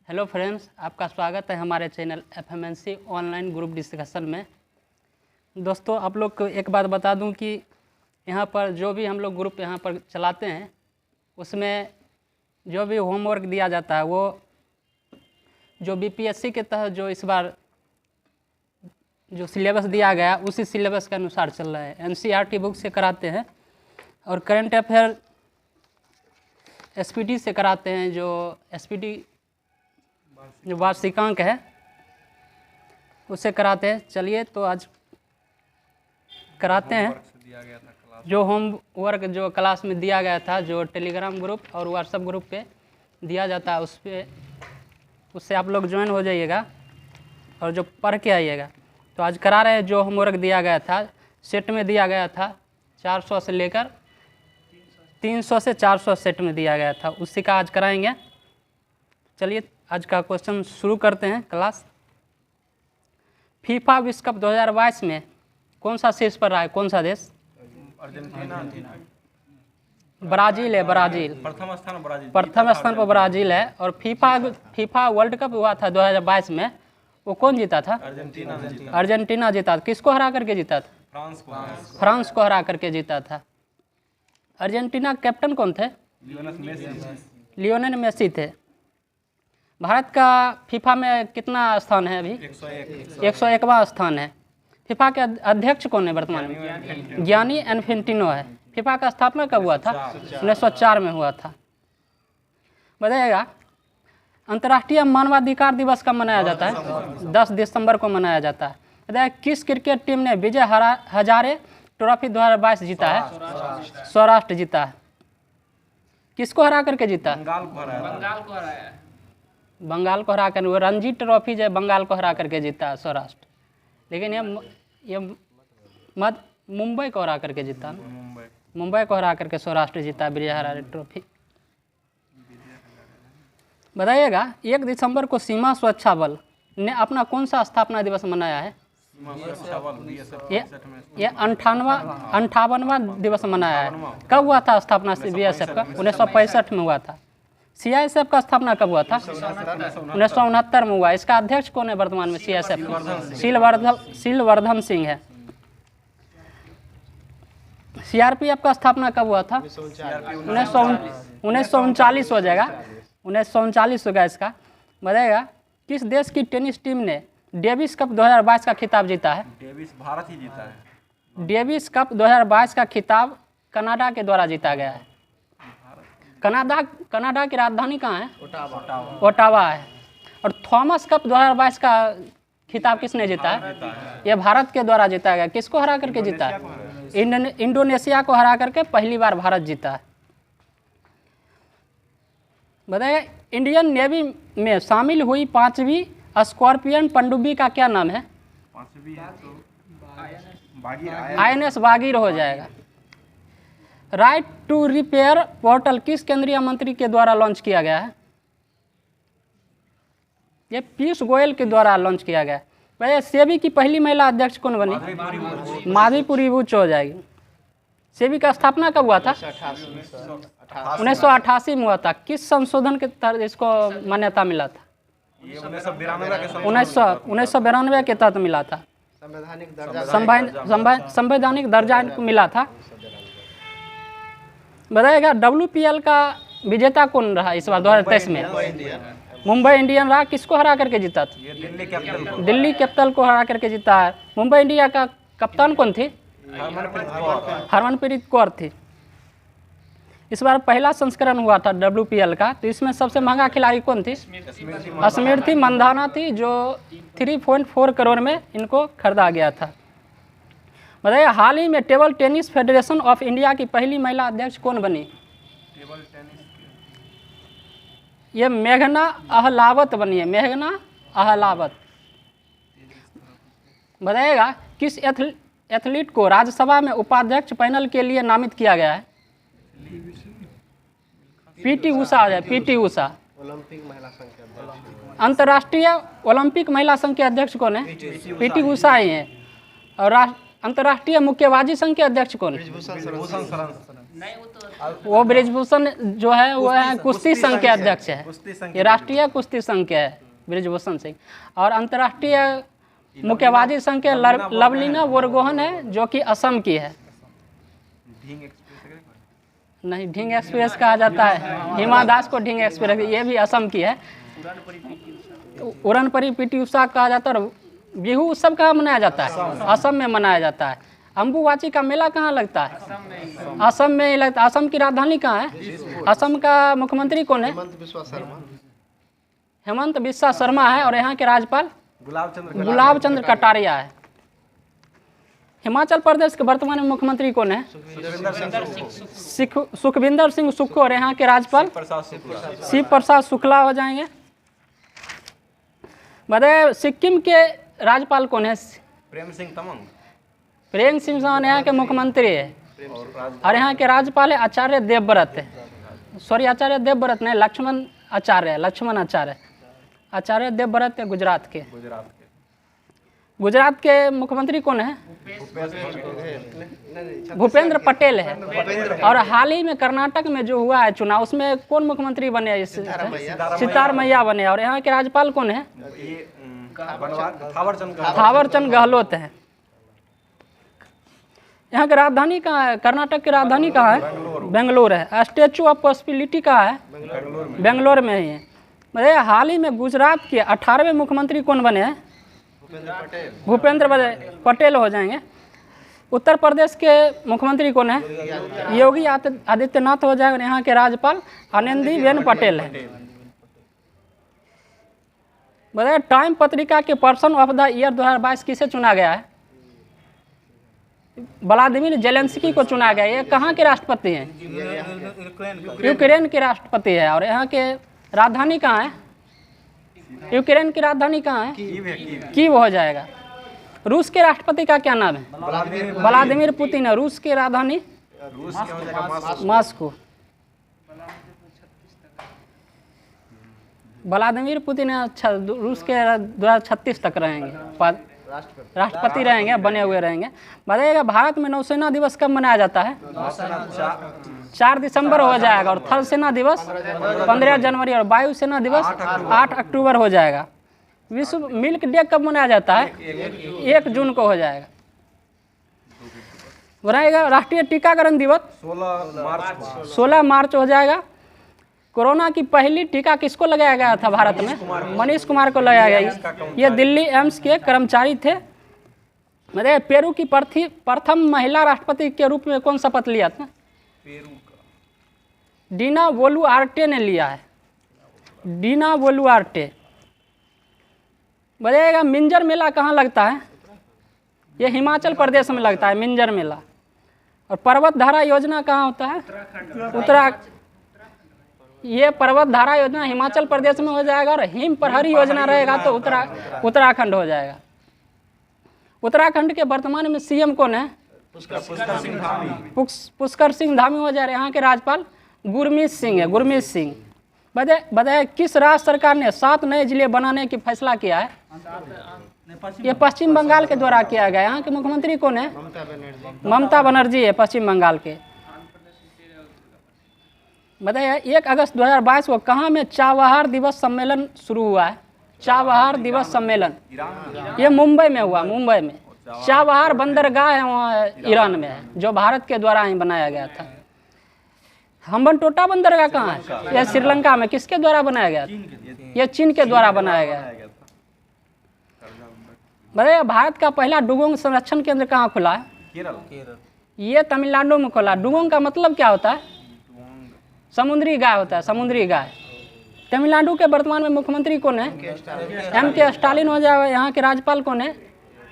Hello friends, आपका स्वागत है हमारे channel FMNC online group discussion में। दोस्तों, आप लोग को एक बात बता दूं कि यहाँ पर जो भी हम लोग ग्रुप यहाँ पर चलाते हैं उसमें जो भी होमवर्क दिया जाता है वो जो BPSC के तहत जो इस बार जो सिलेबस दिया गया उसी सिलेबस के अनुसार चल रहा है। NCERT बुक से कराते हैं और करंट अफेयर SPD से कराते हैं। जो SPD जो वार्षिकांक है उससे कराते हैं। चलिए तो आज कराते हैं जो होमवर्क जो क्लास में दिया गया था, जो टेलीग्राम ग्रुप और व्हाट्सएप ग्रुप पे दिया जाता है उससे आप लोग ज्वाइन हो जाइएगा और जो पढ़ के आइएगा। तो आज करा रहे हैं जो होमवर्क दिया गया था, सेट में दिया गया था 400 से लेकर 300 से 400 सेट में दिया गया था, उसी का आज कराएंगे। चलिए आज का क्वेश्चन शुरू करते हैं क्लास। फीफा विश्व कप 2022 में कौन सा शीर्ष पर रहा है? कौन सा देश? अर्जेंटीना। ब्राज़ील है। ब्राज़ील प्रथम स्थान ब्राज़ील। प्रथम स्थान पर ब्राज़ील है। और फीफा वर्ल्ड कप हुआ था 2022 में, वो कौन जीता था? अर्जेंटीना जीता था। किसको हरा करके जीता था? फ्रांस को हरा करके जीता था। अर्जेंटीना कैप्टन कौन थे? लियोनेल मेसी थे। भारत का फीफा में कितना स्थान है अभी? 101वां स्थान है। फीफा के अध्यक्ष कौन है वर्तमान में? गियानी इन्फेंटिनो है। फीफा का स्थापना कब हुआ था? 1904 में हुआ था। बताइएगा, अंतर्राष्ट्रीय मानवाधिकार दिवस कब मनाया जाता है? 10 दिसंबर को मनाया जाता है। बताइए, किस क्रिकेट टीम ने विजय हजारे ट्रॉफी 2022 जीता है? सौराष्ट्र जीता है। किसको हरा करके जीता? बंगाल को हरा कर। वो रणजी ट्रॉफी जो बंगाल को हरा करके जीता है सौराष्ट्र। लेकिन ये मुंबई को हरा करके जीता। मुंबई को हरा करके सौराष्ट्र जीता विजय हजारे ट्रॉफी। बताइएगा, 1 दिसंबर को सीमा सुरक्षा बल ने अपना कौन सा स्थापना दिवस मनाया है? ये 58वां दिवस मनाया है। कब हुआ था स्थापना BSF का? 1965 में हुआ था। CISF का स्थापना कब हुआ था? 1969 में हुआ। इसका अध्यक्ष कौन है वर्तमान में CISF का? शीलवर्धन सिंह है। CRPF का स्थापना कब हुआ था? 1939 हो जाएगा। 1939 होगा इसका। बताएगा, किस देश की टेनिस टीम ने डेविस कप 2022 का खिताब जीता है? भारत ही जीता है। डेविस कप 2022 का खिताब कनाडा के द्वारा जीता गया है। कनाडा की राजधानी कहाँ है? ओटावा है। और थॉमस कप 2022 का खिताब किसने जीता है? यह भारत के द्वारा जीता गया। किसको हरा करके जीता है? इंडोनेशिया को हरा करके पहली बार भारत जीता है। बताइए, इंडियन नेवी में शामिल हुई 5वीं स्कॉर्पियन पनडुब्बी का क्या नाम है? INS बागीर हो जाएगा। राइट टू रिपेयर पोर्टल किस केंद्रीय मंत्री के द्वारा लॉन्च किया गया है? ये पीयूष गोयल के द्वारा लॉन्च किया गया है। वैसे सेबी की पहली महिला अध्यक्ष कौन बनी? माधवीपुरी बुच हो जाएगी। सेबी का स्थापना कब हुआ था? 1988 में हुआ था। किस संशोधन के तहत इसको मान्यता मिला था? 1992 के तहत मिला था। संवैधानिक दर्जा मिला था। बताइएगा, WPL का विजेता कौन रहा इस बार 2023 में? मुंबई इंडियन रहा। किसको हरा करके जीता था? दिल्ली कैपिटल को हरा करके जीता है। मुंबई इंडिया का कप्तान कौन थी? हरमनप्रीत कौर थी। इस बार पहला संस्करण हुआ था WPL का, तो इसमें सबसे महंगा खिलाड़ी कौन थी? स्मृति मंधाना थी, जो 3.4 करोड़ में इनको खरीदा गया था। बताइए, हाल ही में table tennis federation of India की पहली महिला अध्यक्ष कौन बनी? ये मेघना अहलावत बनी है। मेघना अहलावत। बताइएगा, किस एथलीट को राज्यसभा में उपाध्यक्ष पैनल के लिए नामित किया गया है? PT उषा है। PT उषा। अंतर्राष्ट्रीय ओलंपिक महिला संघ के अध्यक्ष कौन है? PT उषा ही है। और अंतर्राष्ट्रीय मुक्केबाजी संघ के अध्यक्ष कौन है? वो ब्रिजभूषण जो है वो है कुश्ती संघ के अध्यक्ष है, कुश्ती संघ ये राष्ट्रीय कुश्ती संघ के है ब्रिजभूषण सिंह। और अंतर्राष्ट्रीय मुक्केबाजी संघ के लवलीना बोरगोहन है जो कि असम की है। ढींग एक्सप्रेस नहीं, ढींग एक्सप्रेस कहा जाता है, हिमा दास को ढींग एक्सप्रेस, ये भी असम की है। उड़न परी पीटी उषा कहा जाता है। और बिहू उत्सव कहाँ मनाया जाता है? असम में मनाया जाता है। अम्बुबाची का मेला कहाँ लगता है? असम में ही लगता है। असम की राजधानी कहाँ है? असम का मुख्यमंत्री कौन है? हेमंत बिस्वा शर्मा है। और यहाँ के राज्यपाल गुलाब चंद्र कटारिया है। हिमाचल प्रदेश के वर्तमान में मुख्यमंत्री कौन है? सुखविंदर सिंह सुक्खू। और यहाँ के राज्यपाल शिव प्रसाद शुक्ला हो जाएंगे। बताइए सिक्किम के राज्यपाल कौन है? प्रेम सिंह तमंग। प्रेम सिंह तमंग यहाँ के मुख्यमंत्री है। और यहाँ के राज्यपाल है आचार्य देवव्रत है। सॉरी, आचार्य देवव्रत नहीं, लक्ष्मण आचार्य है, लक्ष्मण आचार्य। आचार्य देवव्रत है गुजरात के। गुजरात के मुख्यमंत्री कौन है? भूपेंद्र पटेल है। और हाल ही में कर्नाटक में जो हुआ है चुनाव, उसमें कौन मुख्यमंत्री बने? सिद्धारमैया बने। और यहाँ के राज्यपाल कौन है? थावरचंद गहलोत है। यहाँ की राजधानी कहाँ है? कर्नाटक की राजधानी कहाँ है? बेंगलोर है। स्टैचू ऑफ पॉसिबिलिटी कहाँ है? बेंगलोर में ही है। मतलब हाल ही में गुजरात के 18वें मुख्यमंत्री कौन बने हैं? भूपेंद्र पटेल हो जाएंगे। उत्तर प्रदेश के मुख्यमंत्री कौन है? योगी आदित्यनाथ हो जाएंगे। यहाँ के राज्यपाल आनंदीबेन पटेल है। बताइए टाइम पत्रिका के पर्सन ऑफ द ईयर 2022 किसे चुना गया है? व्लादिमीर जेलेंस्की को चुना गया। ये कहाँ के राष्ट्रपति हैं? यूक्रेन के राष्ट्रपति है। और यहाँ के राजधानी कहाँ है? यूक्रेन की राजधानी कहाँ है? कीव हो जाएगा। रूस के राष्ट्रपति का क्या नाम है? व्लादिमीर पुतिन है। रूस की राजधानी मॉस्को। व्लादिमीर पुतिन रूस के 2036 तक रहेंगे, राष्ट्रपति रहेंगे, बने हुए रहेंगे। बताइएगा भारत में नौसेना दिवस कब मनाया जाता है? 4 दिसंबर हो जाएगा। और थल सेना दिवस 15 जनवरी। और वायुसेना दिवस 8 अक्टूबर हो जाएगा। विश्व मिल्क डे कब मनाया जाता है? 1 जून को हो जाएगा। बनाएगा राष्ट्रीय टीकाकरण दिवस 16 मार्च हो जाएगा। कोरोना की पहली टीका किसको लगाया गया था भारत में? मनीष कुमार को लगाया गया। ये दिल्ली एम्स के कर्मचारी थे। मतलब पेरू की प्रथम महिला राष्ट्रपति के रूप में कौन शपथ लिया था? डीना बोलुआर्टे ने लिया है। डीना बोलुआर्टे। बताइएगा मिंजर मेला कहाँ लगता है? ये हिमाचल प्रदेश में लगता है मिंजर मेला। और पर्वत धारा योजना कहाँ होता है? ये पर्वत धारा योजना हिमाचल प्रदेश में हो जाएगा। और हिम प्रहरी योजना रहेगा तो उत्तराखंड हो जाएगा। उत्तराखंड के वर्तमान में सीएम कौन है? पुष्कर सिंह धामी हो जा रहे। यहाँ के राज्यपाल गुरमीत सिंह है। गुरमीत सिंह। बताए किस राज्य सरकार ने 7 नए जिले बनाने की फैसला किया है? ये पश्चिम बंगाल के द्वारा किया गया। यहाँ के मुख्यमंत्री कौन है? ममता बनर्जी है पश्चिम बंगाल के। बताइए 1 अगस्त 2022 को कहाँ में चाबहार दिवस सम्मेलन शुरू हुआ है? चाबहार दिवस सम्मेलन ये मुंबई में हुआ। मुंबई में चाबहार बंदरगाह है, वहाँ ईरान में है, जो भारत के द्वारा ही बनाया गया था। हम्बनटोटा बंदरगाह कहाँ है? यह श्रीलंका में। किसके द्वारा बनाया गया था? यह चीन के द्वारा बनाया गया। बताइए भारत का पहला डुगोंग संरक्षण केंद्र कहाँ खुला है? ये तमिलनाडु में खुला। डुगोंग का मतलब क्या होता है? समुद्री गाय होता है, समुद्री गाय। तमिलनाडु के वर्तमान में मुख्यमंत्री कौन है? M.K. स्टालिन हो जाएगा। यहाँ के राज्यपाल कौन है?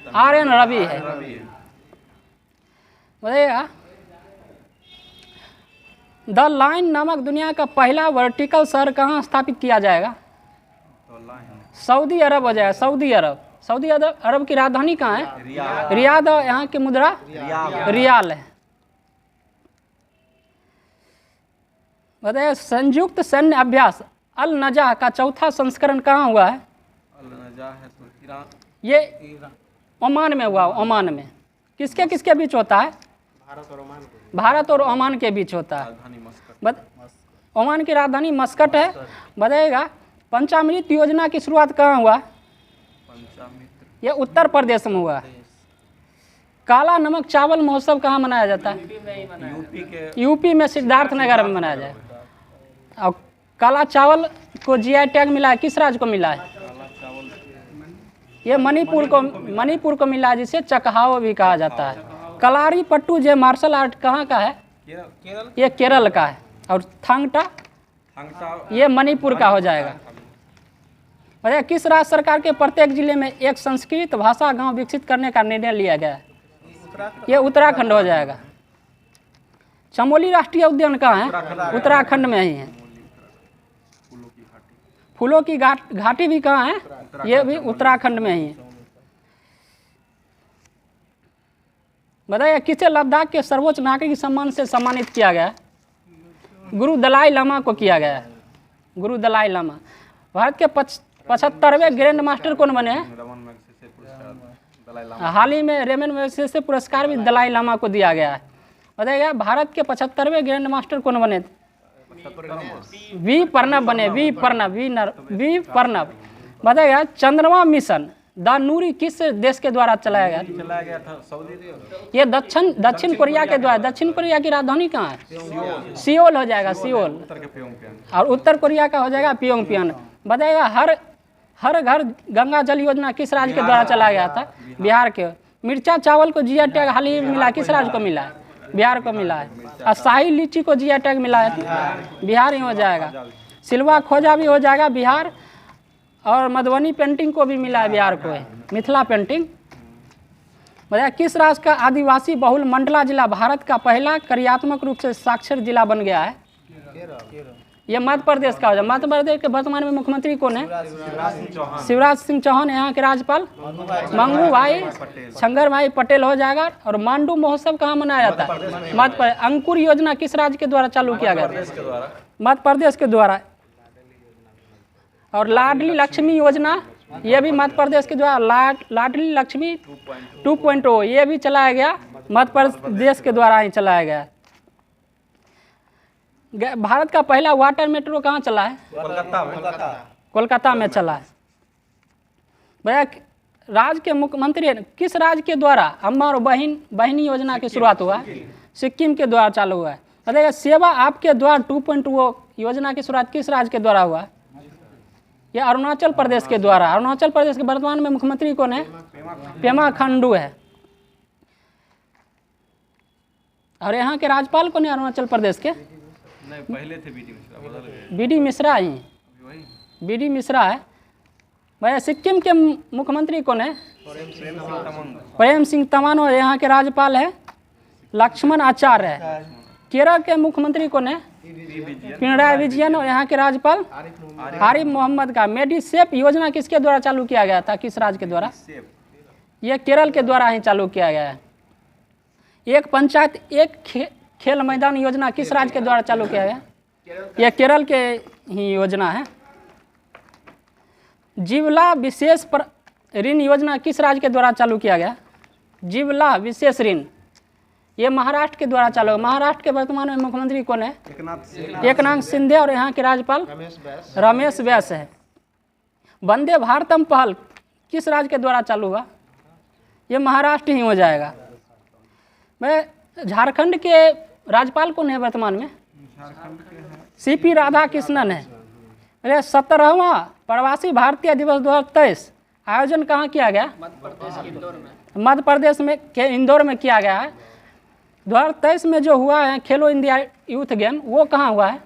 R.N. रवि है। बताइएगा द लाइन नामक दुनिया का पहला वर्टिकल शहर कहाँ स्थापित किया जाएगा? सऊदी अरब हो जाएगा। सऊदी अरब। सऊदी अरब की राजधानी कहाँ है? रियाद। यहाँ की मुद्रा रियाल है। बताइए संयुक्त सैन्य अभ्यास अल नजाह का 4था संस्करण कहाँ हुआ है? ये ओमान में हुआ। ओमान में किसके किसके बीच होता है? भारत और ओमान के बीच होता है। राजधानी मस्कट। ओमान की राजधानी मस्कट है। बताइएगा पंचामृत योजना की शुरुआत कहाँ हुआ? पंचामित्र यह उत्तर प्रदेश में हुआ। काला नमक चावल महोत्सव कहाँ मनाया जाता है? यूपी के यूपी में सिद्धार्थ नगर में मनाया जाए। और काला चावल को जीआई टैग मिला है, किस राज्य को मिला है? काला चावल ये मणिपुर को मिला है, जिसे चकहाव भी कहा जाता है। कलारी पट्टू जो मार्शल आर्ट कहाँ का है? केरल ये केरल का है। और थांगटा थांगटा ये मणिपुर का हो जाएगा। बताइए किस राज्य सरकार के प्रत्येक जिले में एक संस्कृत भाषा गांव विकसित करने का निर्णय लिया गया है? ये उत्तराखंड हो जाएगा। चमोली राष्ट्रीय उद्यान कहाँ है? उत्तराखंड में ही है। फूलों की घाटी भी कहाँ है? ये भी उत्तराखंड में ही है। बताइए किसे लद्दाख के सर्वोच्च नागरिक सम्मान से सम्मानित किया गया? गुरु दलाई लामा को किया गया है। गुरु दलाई लामा। भारत के 75वें ग्रैंड मास्टर कौन बने हैं? रमन मैग्सेसे पुरस्कार दलाई लामा। हाल ही में रेमन मैग्सेसे पुरस्कार भी दलाई लामा को दिया गया है। बताइएगा भारत के 75वें ग्रैंड मास्टर कौन बने? वी प्रणब बने। वी प्रणब। बताइएगा चंद्रमा मिशन द नूरी किस देश के द्वारा चलाया गया? चलाया गया था सऊदी ये दक्षिण कोरिया के द्वारा। दक्षिण कोरिया की राजधानी कहाँ है? सियोल हो जाएगा। सियोल। उत्तर के प्योंगयांग। और उत्तर कोरिया का हो जाएगा प्योंगयांग। बताइएगा हर घर गंगा जल योजना किस राज्य के द्वारा चलाया गया था? बिहार के। मिर्चा चावल को जीआई टैग हाल ही में मिला, किस राज्य को मिला है? बिहार को मिला है। और शाही लीची को जीआई टैग मिला है, बिहार ही हो जाएगा। सिलवा खोजा भी हो जाएगा बिहार। और मधुबनी पेंटिंग को भी मिला है बिहार को, मिथिला पेंटिंग। बताया किस राज्य का आदिवासी बहुल मंडला जिला भारत का पहला कार्यात्मक रूप से साक्षर जिला बन गया है? ये मध्य प्रदेश का हो जाए। मध्य प्रदेश के वर्तमान में मुख्यमंत्री कौन है? शिवराज सिंह चौहान। यहाँ के राज्यपाल मंगू भाई शंकर भाई पटेल हो जाएगा। और मांडू महोत्सव कहाँ मनाया जाता है? मध्य प्रदेश। अंकुर योजना किस राज्य के द्वारा चालू किया गया? मध्य प्रदेश के द्वारा। और लाडली लक्ष्मी योजना ये भी मध्य प्रदेश के द्वारा। लाडली लक्ष्मी 2.0 ये भी चलाया गया, मध्य प्रदेश के द्वारा ही चलाया गया। भारत का पहला वाटर मेट्रो कहाँ चला है? कोलकाता में चला है। भैया राज्य के मुख्यमंत्री किस राज्य के द्वारा अम्मा और बहिनी योजना की शुरुआत हुआ? सिक्किम के द्वारा चालू हुआ है। बताइए सेवा आपके द्वारा 2.0 योजना की शुरुआत किस राज्य के द्वारा हुआ? यह अरुणाचल प्रदेश के द्वारा। अरुणाचल प्रदेश के वर्तमान में मुख्यमंत्री कौन है? पेमा खांडू है। और यहाँ के राज्यपाल कौन है अरुणाचल प्रदेश के? नहीं, पहले थे बीडी मिश्रा, बदल गए। बीडी मिश्रा ही। वही बीडी मिश्रा है। भैया सिक्किम के मुख्यमंत्री कौन है? प्रेम सिंह तमांग। और यहाँ के राज्यपाल है लक्ष्मण आचार्य है। केरल के मुख्यमंत्री कौन है? पिनराई विजयन। और यहाँ के राज्यपाल आरिफ मोहम्मद का। मेडिसेप योजना किसके द्वारा चालू किया गया था? किस राज्य के द्वारा? यह केरल के द्वारा ही चालू किया गया है। एक पंचायत एक खेल मैदान योजना किस राज्य के द्वारा चालू किया गया? यह केरल के ही योजना है। जीवला विशेष ऋण योजना किस राज्य के द्वारा चालू किया गया? जीवला विशेष ऋण ये महाराष्ट्र के द्वारा चालू है। महाराष्ट्र के वर्तमान में मुख्यमंत्री कौन है? एकनाथ शिंदे। और यहाँ के राज्यपाल रमेश बैस है। वंदे भारतम पहल किस राज्य के द्वारा चालू हुआ? ये महाराष्ट्र ही हो जाएगा। मैं झारखंड के राज्यपाल कौन है वर्तमान में? सीपी राधाकृष्णन है। 17वां प्रवासी भारतीय दिवस 2023 आयोजन कहाँ किया गया? मध्य प्रदेश में के इंदौर में किया गया है। 2023 में जो हुआ है खेलो इंडिया यूथ गेम वो कहाँ हुआ है?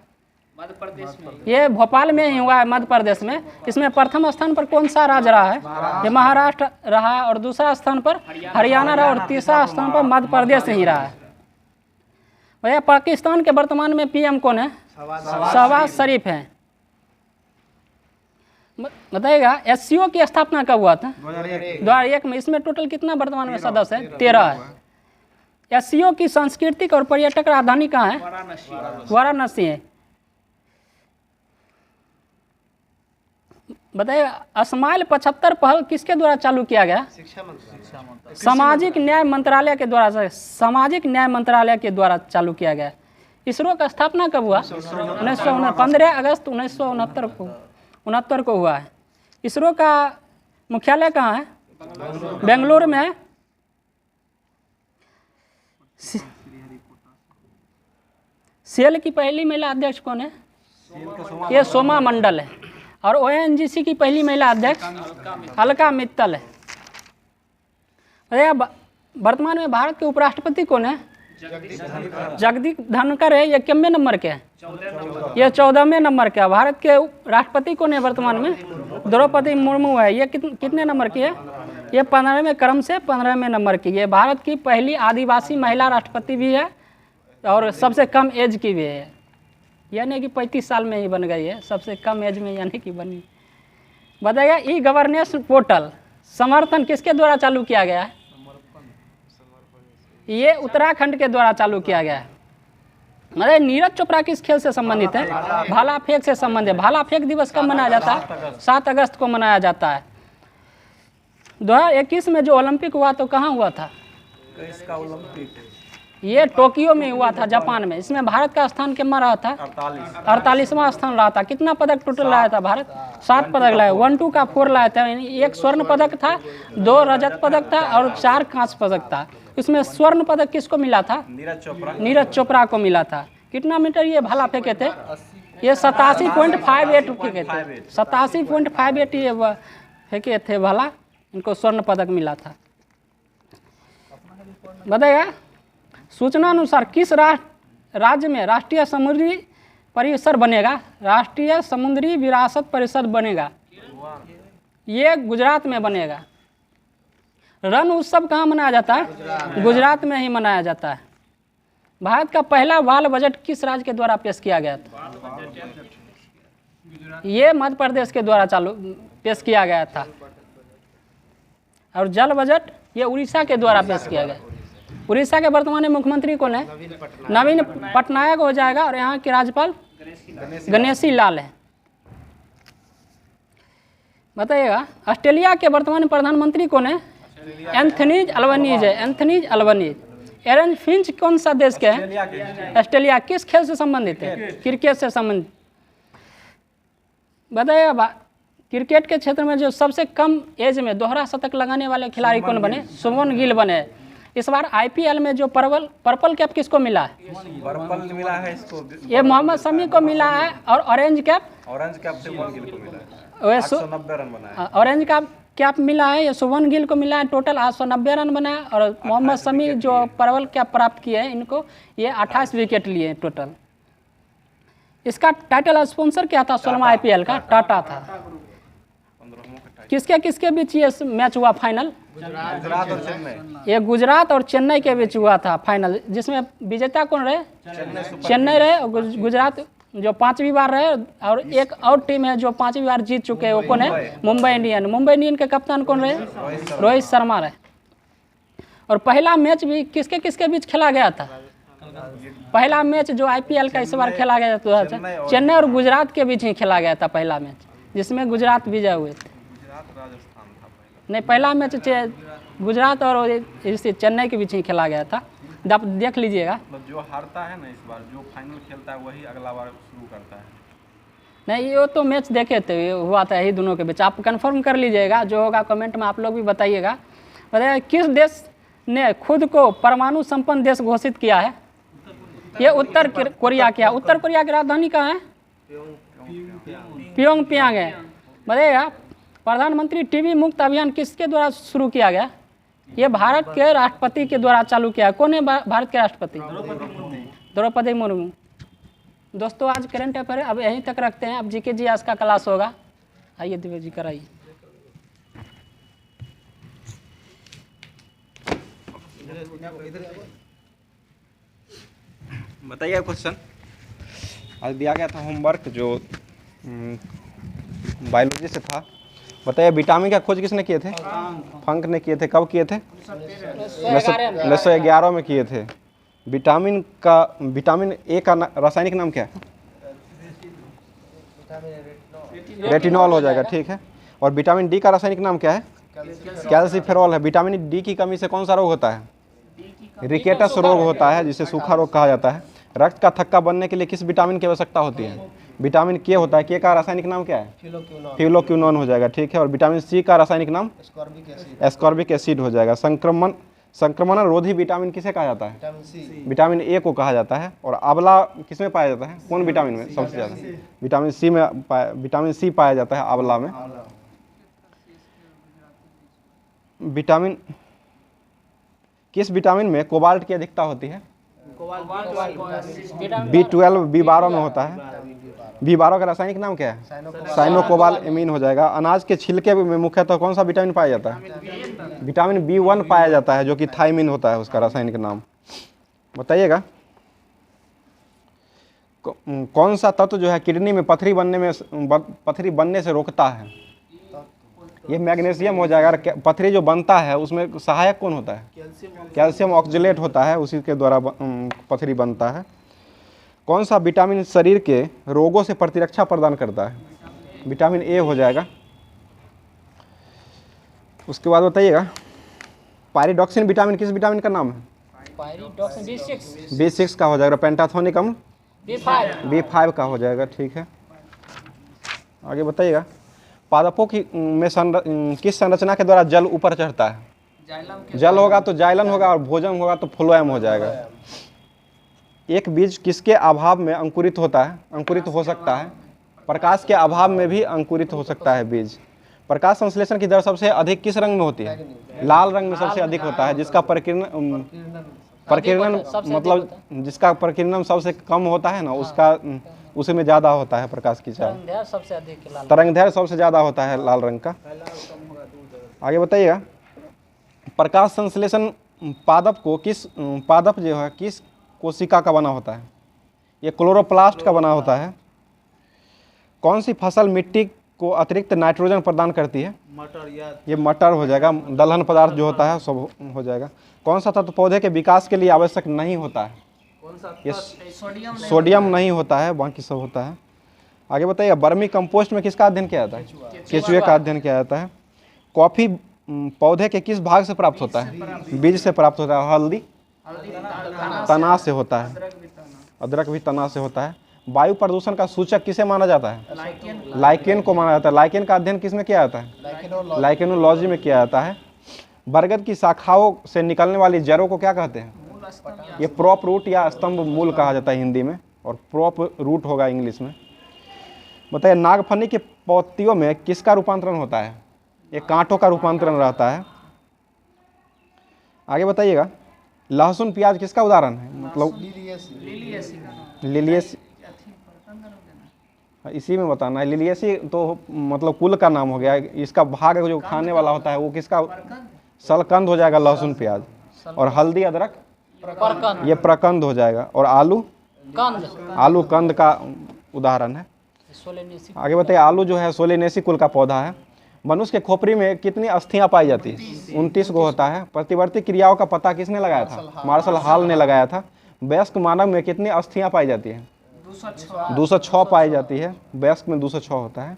मध्य प्रदेश में। ये भोपाल में ही हुआ है, मध्य प्रदेश में। इसमें प्रथम स्थान पर कौन सा राज्य रहा है? ये महाराष्ट्र रहा। और दूसरा स्थान पर हरियाणा रहा। और तीसरा स्थान पर मध्य प्रदेश ही रहा है। भैया पाकिस्तान के वर्तमान में पीएम कौन है? शहबाज शरीफ हैं। बताइएगा एससीओ की स्थापना कब हुआ था? 2001 में। इसमें टोटल कितना वर्तमान में सदस्य है? 13 है। एससीओ की सांस्कृतिक और पर्यटक राजधानी कहाँ है? वाराणसी है। बताइए स्माइल 75 पहल किसके द्वारा चालू किया गया? सामाजिक न्याय मंत्रालय के द्वारा, सामाजिक न्याय मंत्रालय के द्वारा चालू किया गया। इसरो का स्थापना कब हुआ? 15 अगस्त 1969 को हुआ है। इसरो का मुख्यालय कहाँ है? बेंगलुरु में है। सेल की पहली महिला अध्यक्ष कौन है? ये सोमा मंडल है। और ONGC की पहली महिला अध्यक्ष अलका मित्तल है। वर्तमान में भारत के उपराष्ट्रपति कौन है? जगदीप धनखड़ है। ये कितने नंबर के हैं? ये 14वें नंबर के। भारत के राष्ट्रपति कौन है वर्तमान में? द्रौपदी मुर्मू है। ये कितने नंबर की है? ये 15वें क्रम से 15वें नंबर की। ये भारत की पहली आदिवासी महिला राष्ट्रपति भी है और सबसे कम एज की भी है, यानी कि 35 साल में ही बन गई है, सबसे कम एज में यानी कि बनी। बताइए ई गवर्नेंस पोर्टल समर्थन किसके द्वारा चालू किया गया है? ये उत्तराखंड के द्वारा चालू किया गया है। मतलब नीरज चोपड़ा किस खेल से संबंधित है? भाला फेंक से संबंधित है। भाला फेंक दिवस कब मनाया जाता है? 7 अगस्त को मनाया जाता है। 2021 में जो ओलंपिक हुआ तो कहाँ हुआ था? इसका ओलंपिक ये टोक्यो में हुआ था, जापान में। इसमें भारत का स्थान कितना रहा था? 48वां स्थान रहा था। कितना पदक टोटल लाया था भारत? 7 पदक लाया। 1, 2 का 4 लाया था। 1 स्वर्ण पदक था, 2 रजत पदक था और 4 कांस्य पदक था। इसमें स्वर्ण पदक किसको मिला था? नीरज चोपड़ा को मिला था। कितना मीटर ये भाला फेंके थे? ये 87.58 फेंके थे। 87.58 ये फेंके थे भाला, इनको स्वर्ण पदक मिला था। बताइए सूचना अनुसार किस राज्य में राष्ट्रीय समुद्री परिसर बनेगा? राष्ट्रीय समुद्री विरासत परिषद बनेगा। ये गुजरात में बनेगा। रण उत्सव कहाँ मनाया जाता है? गुजरात में ही मनाया जाता है। भारत का पहला बाल बजट किस राज्य के द्वारा पेश किया गया था? ये मध्य प्रदेश के द्वारा पेश किया गया था। और जल बजट ये उड़ीसा के द्वारा पेश किया गया। उड़ीसा के वर्तमान मुख्यमंत्री कौन है? नवीन पटनायक हो जाएगा और यहाँ के राज्यपाल गणेशी लाल है। बताइएगा ऑस्ट्रेलिया के वर्तमान प्रधानमंत्री कौन है? एंथनी अल्बनीज है। Anthony Albanese. एरन फिंच कौन सा देश के हैं? ऑस्ट्रेलिया। किस खेल से संबंधित है? क्रिकेट से संबंधित। बताइएगा क्रिकेट के क्षेत्र में जो सबसे कम एज में दोहरा शतक लगाने वाले खिलाड़ी कौन बने? शुभमन गिल बने। इस बार IPL में जो पर्पल कैप किसको मिला है? पर्पल मिला है इसको, ये मोहम्मद शमी को मिला है। और ऑरेंज कैप शुभमन गिल को मिला है। 890 रन बनाया। ऑरेंज कैप मिला है, ये शुभमन गिल को मिला है। टोटल 890 रन बनाया। और मोहम्मद शमी जो पर्पल कैप प्राप्त किए हैं, इनको ये 28 विकेट लिए टोटल। इसका टाइटल स्पॉन्सर क्या था? 16वां IPL का टाटा था। किसके किसके बीच ये मैच हुआ फाइनल? गुजरात और चेन्नई। ये गुजरात और चेन्नई के बीच हुआ था फाइनल, जिसमें विजेता कौन रहे? चेन्नई रहे। और गुजरात जो 5वीं बार रहे। और एक और टीम है जो 5वीं बार जीत चुके हैं, वो कौन है? मुंबई इंडियन। मुंबई इंडियन के कप्तान कौन रहे? रोहित शर्मा रहे। और पहला मैच भी किसके किसके बीच खेला गया था? पहला मैच जो IPL का इस बार खेला गया था चेन्नई और गुजरात के बीच ही खेला गया था पहला मैच, जिसमें गुजरात विजय हुए थे। नहीं, पहला मैच गुजरात और चेन्नई के बीच ही खेला गया था। देख लीजिएगा। मतलब जो हारता है ना इस बार, जो फाइनल खेलता है वही अगला बार शुरू करता है। नहीं, ये तो मैच देखे थे, हुआ था यही दोनों के बीच। आप कंफर्म कर लीजिएगा, जो होगा कमेंट में आप लोग भी बताइएगा। बताइए किस देश ने खुद को परमाणु संपन्न देश घोषित किया है? ये उत्तर कोरिया किया। उत्तर कोरिया की राजधानी कहाँ है? प्योंगयांग है। बताइएगा प्रधानमंत्री टीबी मुक्त अभियान किसके द्वारा शुरू किया गया? ये भारत के राष्ट्रपति के द्वारा चालू किया। कौन है भारत के राष्ट्रपति? द्रौपदी मुर्मू। दोस्तों आज करंट अफेयर अब यहीं तक रखते हैं। अब GK GS का क्लास होगा। आइए दिव्य जी कराइए। बताइए क्वेश्चन। आज दिया गया था होमवर्क जो बायोलॉजी से था। बताइए विटामिन का खोज किसने किए थे? फंक ने किए थे। कब किए थे? 1911 में किए थे। विटामिन A का रासायनिक नाम क्या है? रेटिनॉल हो जाएगा, ठीक है। और विटामिन डी का रासायनिक नाम क्या है? कैल्सीफेरॉल है। विटामिन डी की कमी से कौन सा रोग होता है? रिकेटस रोग होता है, जिसे सूखा रोग कहा जाता है। रक्त का थक्का बनने के लिए किस विटामिन की आवश्यकता होती है? विटामिन के होता है। के का रासायनिक नाम क्या है? फिलोक्विनोन हो जाएगा, ठीक है। और विटामिन सी का रासायनिक नाम? एस्कॉर्बिक एसिड हो जाएगा। संक्रमण रोधी विटामिन किसे कहा जाता है? विटामिन ए को कहा जाता है। और आंवला किसमें पाया जाता है? कौन विटामिन में सबसे ज़्यादा? विटामिन सी में विटामिन सी पाया जाता है आंवला में। विटामिन किस विटामिन में कोबाल्ट की अधिकता होती है? B12 B12 में होता है। B12 का रासायनिक नाम क्या है? साइनोकोबाल एमीन हो जाएगा। अनाज के छिलके में मुख्यतः कौन सा विटामिन पाया जाता है? विटामिन B1 पाया जाता है, जो कि थायमिन होता है उसका रासायनिक नाम। बताइएगा कौन सा तत्व जो है किडनी में पथरी बनने से रोकता है? ये मैग्नीशियम हो जाएगा। पथरी जो बनता है उसमें सहायक कौन होता है? कैल्शियम ऑक्जेलेट होता है, उसी के द्वारा पथरी बनता है। कौन सा विटामिन शरीर के रोगों से प्रतिरक्षा प्रदान करता है? विटामिन ए हो जाएगा। उसके बाद बताइएगा पायरिडॉक्सिन विटामिन किस विटामिन का नाम है? B6 का हो जाएगा। पेंटाथोनिक अम्ल B5 का हो जाएगा, ठीक है। आगे बताइएगा पादपों की में किस संरचना के द्वारा जल ऊपर चढ़ता है? जल होगा तो जाइलन होगा, और भोजन होगा तो फ्लोएम हो जाएगा। एक बीज किसके अभाव में अंकुरित होता है? अंकुरित हो सकता है? प्रकाश के अभाव में भी अंकुरित हो सकता है बीज। प्रकाश संश्लेषण की दर सबसे अधिक किस रंग में होती है? लाल रंग में सबसे अधिक होता है। जिसका प्रकीर्णन मतलब जिसका प्रकीर्णन सबसे कम होता है ना, उसका उसी में ज़्यादा होता है प्रकाश की चाल। तरंगदैर्घ्य सबसे ज़्यादा होता है लाल रंग का। आगे बताइएगा प्रकाश संश्लेषण पादप जो है किस कोशिका का बना होता है? ये क्लोरोप्लास्ट का बना होता है। कौन सी फसल मिट्टी को अतिरिक्त नाइट्रोजन प्रदान करती है? ये मटर हो जाएगा। दलहन पदार्थ जो होता है सब हो जाएगा। कौन सा तत्व पौधे के विकास के लिए आवश्यक नहीं होता है? ये सोडियम नहीं होता है, बाकी सब होता है। आगे बताइए वर्मी कंपोस्ट में किसका अध्ययन किया जाता है? केचुए का अध्ययन किया जाता है। कॉफी पौधे के किस भाग से प्राप्त होता है? बीज से प्राप्त होता है। हल्दी तना से होता है। अदरक भी तना से होता है। वायु प्रदूषण का सूचक किसे माना जाता है? लाइकेन को माना जाता है। लाइकेन का अध्ययन किसमें किया जाता है? लाइकेनोलॉजी में किया जाता है। बरगद की शाखाओं से निकलने वाली जड़ों को क्या कहते हैं? ये प्रॉप रूट या स्तंभ मूल कहा जाता है हिंदी में, और प्रॉप रूट होगा इंग्लिश में। बताइए नागफनी के पत्तियों में किसका रूपांतरण होता है? ये कांटों का रूपांतरण रहता है। आगे बताइएगा लहसुन प्याज किसका उदाहरण है? मतलब लिलियस इसी में बताना है। लिलियसी तो मतलब कुल का नाम हो गया। इसका भाग जो खाने वाला होता है वो किसका? सलकंद हो जाएगा लहसुन प्याज। और हल्दी अदरक ये प्रकंद हो जाएगा। और आलू कंद का उदाहरण है। आगे बताइए आलू जो है सोलेनेसी कुल का पौधा है। मनुष्य के खोपड़ी में कितनी अस्थियां पाई जाती है? 29 को होता है। प्रतिवर्ती क्रियाओं का पता किसने लगाया था? मार्शल हॉल ने लगाया था। वयस्क मानव में कितनी अस्थियां पाई जाती है? 206 पाई जाती है। वयस्क में 206 होता है।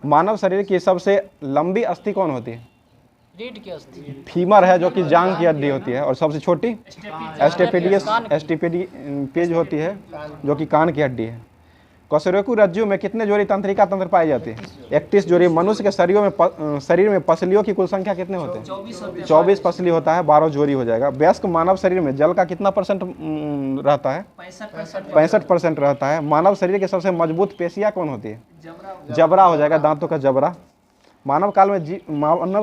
मानव शरीर की सबसे लंबी अस्थि कौन होती है? रीढ़ की अस्थि। फीमर है, जो कि जांग की हड्डी होती है। और सबसे छोटी एस्टिपेडियस होती है, जो कि कान की हड्डी है। कशेरुकी रज्जु में कितने जोड़ी तंत्रिका तंत्र पाई जाती है? 31 जोड़ी। मनुष्य के शरीर में पसलियों की कुल संख्या कितने होते हैं? 24 पसली होता है। 12 जोड़ी हो जाएगा। वयस्क मानव शरीर में जल का कितना % रहता है? 65% रहता है। मानव शरीर की सबसे मजबूत पेशियां कौन होती है? जबड़ा हो जाएगा, दांतों का जबड़ा। मानव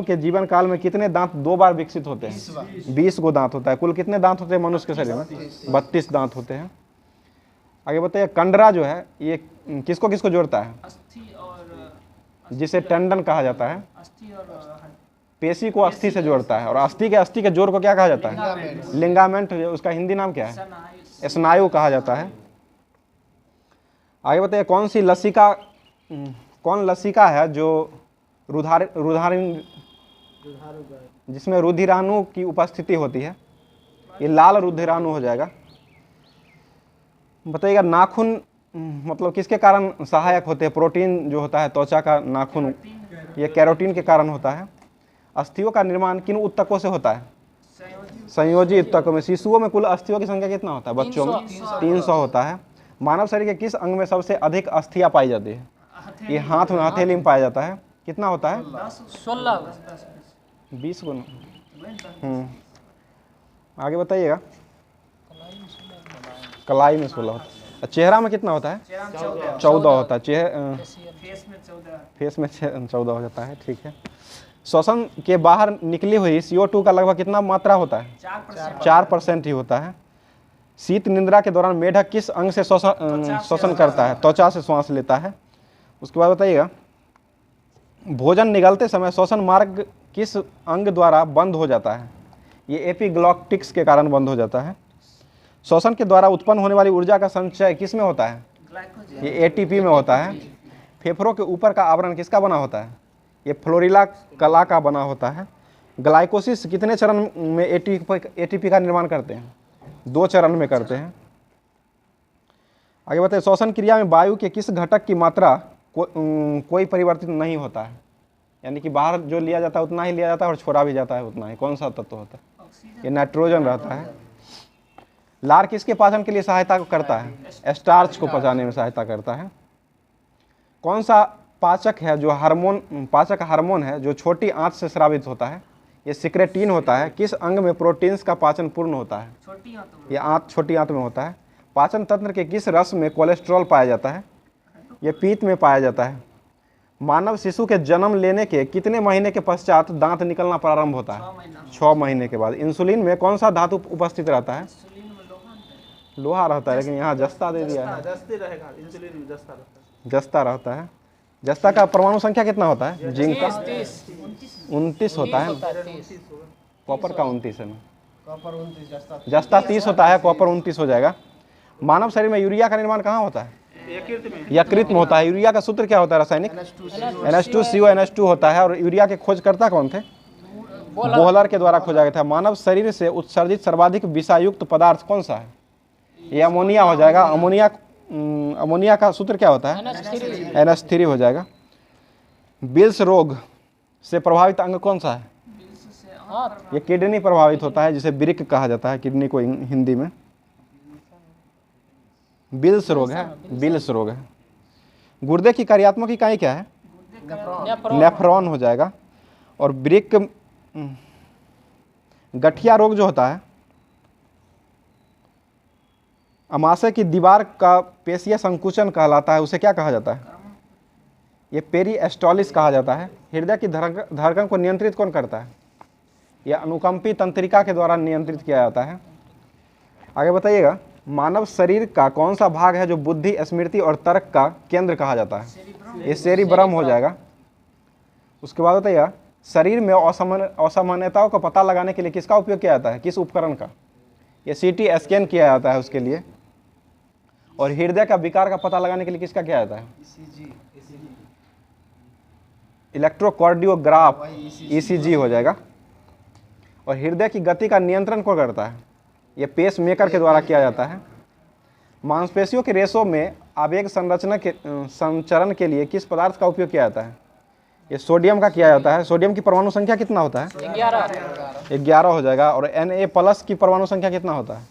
के जीवन काल में कितने दांत 2 बार विकसित होते हैं? 20 गो दांत होता है। कुल कितने दांत होते हैं मनुष्य के शरीर में? 32 दांत होते हैं। आगे बताइए कंडरा जो है ये किसको किसको जोड़ता है? जिसे टेंडन कहा जाता है। पेशी को अस्थि से जोड़ता है। और अस्थि के जोड़ को क्या कहा जाता है? लिंगामेंट। उसका हिंदी नाम क्या है? स्नायु कहा जाता है। आगे बताइए कौन लसिका है जो जिसमें रुधिराणु की उपस्थिति होती है? ये लाल रुधिराणु हो जाएगा। बताइएगा नाखून मतलब किसके कारण सहायक होते हैं? प्रोटीन जो होता है त्वचा का, नाखून, ये कैरोटीन के कारण होता है। अस्थियों का निर्माण किन ऊतकों से होता है? संयोजी ऊतकों में। शिशुओं में कुल अस्थियों की संख्या कितना होता है? बच्चों में 300 होता है। मानव शरीर के किस अंग में सबसे अधिक अस्थियां पाई जाती है? ये हाथ में, हथेली में पाया जाता है। कितना होता है? 16। 20 गुना। आगे बताइएगा। कलाई में 16 होता है। चेहरा में कितना होता है? 14 होता है। फेस में 14 हो जाता है। ठीक है। श्वसन के बाहर निकली हुई CO2 का लगभग कितना मात्रा होता है? 4% ही होता है। शीत निद्रा के दौरान मेढक किस अंग से श्वसन करता है? त्वचा से श्वास लेता है। उसके बाद बताइएगा, भोजन निगलते समय श्वसन मार्ग किस अंग द्वारा बंद हो जाता है? ये एपिग्लॉटिक्स के कारण बंद हो जाता है। श्वसन के द्वारा उत्पन्न होने वाली ऊर्जा का संचय किस में होता है? ये ATP में होता है। फेफड़ों के ऊपर का आवरण किसका बना होता है? ये फ्लोरीला कला का बना होता है। ग्लाइकोसिस कितने चरण में ATP का निर्माण करते हैं? 2 चरण में करते हैं। आगे बताइए, श्वसन क्रिया में वायु के किस घटक की मात्रा कोई परिवर्तित नहीं होता है? यानी कि बाहर जो लिया जाता है उतना ही लिया जाता है और छोड़ा भी जाता है उतना ही। कौन सा तत्व होता है? ये नाइट्रोजन रहता है। लार किसके पाचन के लिए सहायता करता है? स्टार्च को पचाने में सहायता करता है। कौन सा पाचक है जो पाचक हार्मोन है जो छोटी आंत से स्रावित होता है? ये सिक्रेटिन होता है। किस अंग में प्रोटीन्स का पाचन पूर्ण होता है? ये छोटी आंत में होता है। पाचन तंत्र के किस रस में कोलेस्ट्रॉल पाया जाता है? ये पीत में पाया जाता है। मानव शिशु के जन्म लेने के कितने महीने के पश्चात दांत निकलना प्रारंभ होता है? 6 महीने के बाद। इंसुलिन में कौन सा धातु उपस्थित रहता है? लोहा रहता है, लेकिन यहाँ जस्ता दे दिया है। जस्ता रहता है। जस्ता का परमाणु संख्या कितना होता है? जिंक का 29 होता है। कॉपर का 29 है ना? जस्ता 30 होता है, कॉपर 29 हो जाएगा। मानव शरीर में यूरिया का निर्माण कहाँ होता है? यकृत में होता है। यूरिया का सूत्र क्या होता है रासायनिक? NH2CO NH2 होता है। और यूरिया के खोजकर्ता कौन थे? बोहलर के द्वारा खोजा गया था। मानव शरीर से उत्सर्जित सर्वाधिक विषायुक्त पदार्थ कौन सा है? ये अमोनिया हो जाएगा। अमोनिया का सूत्र क्या होता है? NH3 हो जाएगा। बिल्स रोग से प्रभावित अंग कौन सा है? ये किडनी प्रभावित होता है, जिसे वृक्क कहा जाता है किडनी को हिंदी में। बिल्स रोग है। बिल्स रोग है। गुर्दे की कार्यात्मक इकाई क्या है? नेफ्रॉन हो जाएगा। और वृक्क गठिया रोग जो होता है, अमाशय की दीवार का पेशीय संकुचन कहलाता है। उसे क्या कहा जाता है? ये पेरिस्टॉलिस कहा जाता है। हृदय की धड़कन को नियंत्रित कौन करता है? यह अनुकंपी तंत्रिका के द्वारा नियंत्रित किया जाता है। आगे बताइएगा, मानव शरीर का कौन सा भाग है जो बुद्धि, स्मृति और तर्क का केंद्र कहा जाता है? ये सेरिब्रम हो जाएगा। उसके बाद बताइएगा, शरीर में असामान्यताओं का पता लगाने के लिए किसका उपयोग किया जाता है? किस उपकरण का? ये CT स्कैन किया जाता है उसके लिए। और हृदय का विकार का पता लगाने के लिए किसका किया जाता है? इलेक्ट्रोकार्डियोग्राफ ECG हो जाएगा। और हृदय की गति का नियंत्रण कौन करता है? ये पेस मेकर के द्वारा किया जाता है। मांसपेशियों के रेशों में आवेग संरचना के संचरण के लिए किस पदार्थ का उपयोग किया जाता है? ये सोडियम का किया जाता है। सोडियम की परमाणु संख्या कितना होता है? 11 हो जाएगा। और Na+ की परमाणु संख्या कितना होता है?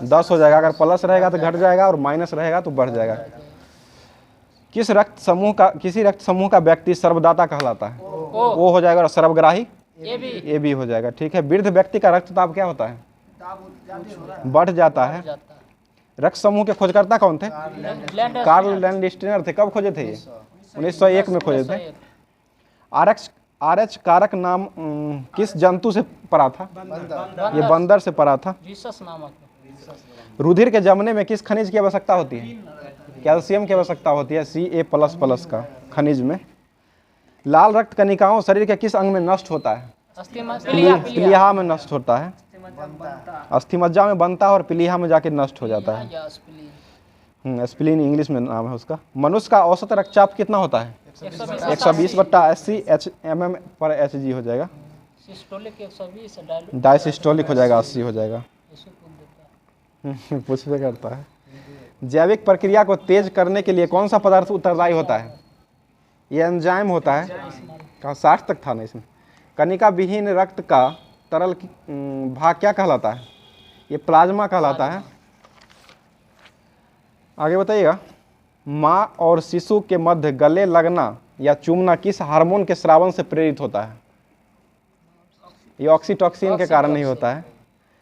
10 हो जाएगा। अगर प्लस रहेगा तो घट जाएगा और माइनस रहेगा तो बढ़ जाएगा। किसी रक्त समूह का व्यक्ति सर्वदाता कहलाता है? O हो जाएगा। और सर्वग्राही AB हो जाएगा। ठीक है। वृद्ध व्यक्ति का रक्तचाप क्या होता है? बढ़ जाता है। रक्त समूह के खोजकर्ता कौन थे? कार्ल लैंडस्टीनर थे। कब खोजे थे? ये 1901 में खोजे थे। RH कारक नाम किस जंतु से पड़ा था? ये बंदर से पड़ा था। रुधिर के जमने में किस खनिज की आवश्यकता होती है? कैल्शियम की आवश्यकता होती है, Ca++ का खनिज में। लाल रक्त कणिकाओं शरीर के किस अंग में नष्ट होता है? प्लीहा में नष्ट होता है। अस्थिमज्जा में बनता है और प्लीहा में जाके नष्ट हो जाता है। स्प्लीन इंग्लिश में नाम है उसका। मनुष्य का औसत रक्तचाप कितना होता है? 120/80 mm/Hg हो जाएगा। डायसिस्टोलिक हो जाएगा 80 हो जाएगा। पूछते करता है। जैविक प्रक्रिया को तेज करने के लिए कौन सा पदार्थ उत्तरदायी होता है? ये एंजाइम होता है। कहाँ 60 तक था ना इसमें। कणिका विहीन रक्त का तरल भाग क्या कहलाता है? ये प्लाज्मा कहलाता है। आगे बताइएगा, माँ और शिशु के मध्य गले लगना या चूमना किस हार्मोन के स्रावन से प्रेरित होता है? ये ऑक्सीटॉक्सिन के कारण ही होता है।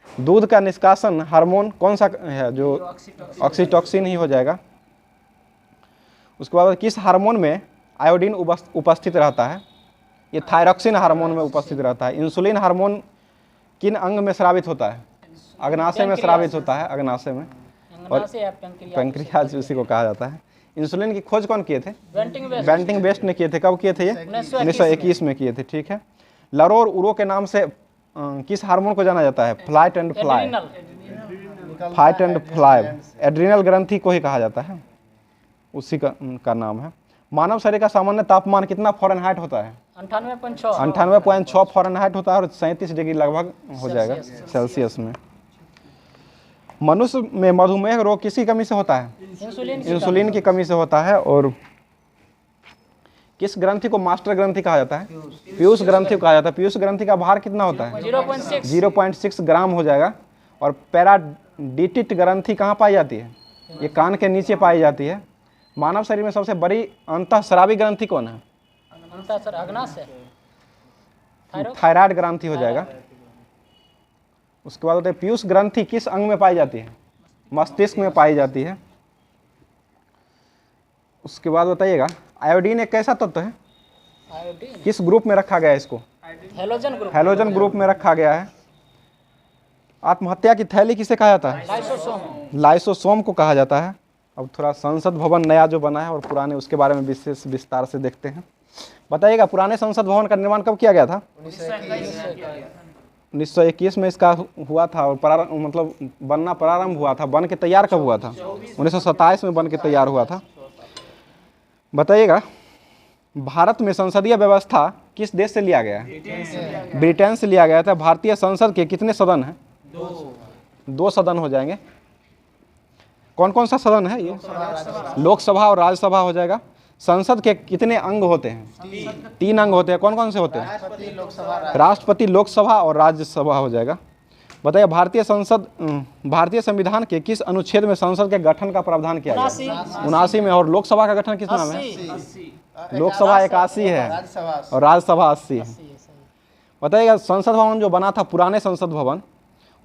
दूध का निष्कासन हार्मोन कौन सा है? जो ऑक्सीटॉक्सिन ही हो जाएगा। उसके बाद किस हार्मोन में आयोडीन उपस्थित रहता है? ये थायरॉक्सिन हार्मोन में उपस्थित रहता है। इंसुलिन हार्मोन किन अंग में स्रावित होता है? अग्नाशय में स्रावित होता है, अग्नाशय में। और पैंक्रियाज उसी को कहा जाता है। इंसुलिन की खोज कौन किए थे? बेंटिंग वेस्ट ने किए थे। कब किए थे ये? 1921 में किए थे। ठीक है। लरो और उरो के नाम से किस हार्मोन को जाना जाता है? Flight and fly. एड्रिनल ग्रंथि को ही कहा जाता है, उसी का नाम है। मानव शरीर का सामान्य तापमान कितना फ़ारेनहाइट होता है? 98.6 फ़ारेनहाइट होता है और 37 डिग्री लगभग हो जाएगा सेल्सियस में। मनुष्य में मधुमेह रोग किसी कमी से होता है? इंसुलिन की कमी से होता है। और किस ग्रंथि को मास्टर ग्रंथि कहा जाता है? पीयूष ग्रंथि कहा जाता है। पीयूष ग्रंथि का भार कितना होता है? 0.6 ग्राम हो जाएगा। और पैराडिटिट ग्रंथि कहाँ पाई जाती है? ये कान के नीचे पाई जाती है। मानव शरीर में सबसे बड़ी अंतःस्रावी ग्रंथि कौन है? थायराइड ग्रंथि हो जाएगा। उसके बाद होते हैं पीयूष ग्रंथि किस अंग में पाई जाती है? मस्तिष्क में पाई जाती है। उसके बाद बताइएगा, आयोडीन एक कैसा तत्व है? किस ग्रुप में रखा गया है इसको? हैलोजन ग्रुप में रखा गया है। आत्महत्या की थैली किसे कहा जाता है? लाइसोसोम को कहा जाता है। अब थोड़ा संसद भवन नया जो बना है और पुराने, उसके बारे में विशेष विस्तार से देखते हैं। बताइएगा, पुराने संसद भवन का निर्माण कब किया गया था? 1921 में इसका हुआ था। और मतलब बनना प्रारंभ हुआ था। बन के तैयार कब हुआ था? 1927 में बन के तैयार हुआ था। बताइएगा, भारत में संसदीय व्यवस्था किस देश से लिया गया है? ब्रिटेन से लिया गया था। भारतीय संसद के कितने सदन हैं? 2 सदन हो जाएंगे। कौन कौन सा सदन है ये? लोकसभा और राज्यसभा हो जाएगा। संसद के कितने अंग होते हैं? 3 अंग होते हैं। कौन कौन से होते हैं? राष्ट्रपति, लोकसभा और राज्यसभा हो जाएगा। बताइए, भारतीय संविधान के किस अनुच्छेद में संसद के गठन का प्रावधान किया गया? 79 में। और लोकसभा का गठन किस नाम है? लोकसभा 81 है और राज्यसभा 80 है। बताइएगा, संसद भवन जो बना था, पुराने संसद भवन,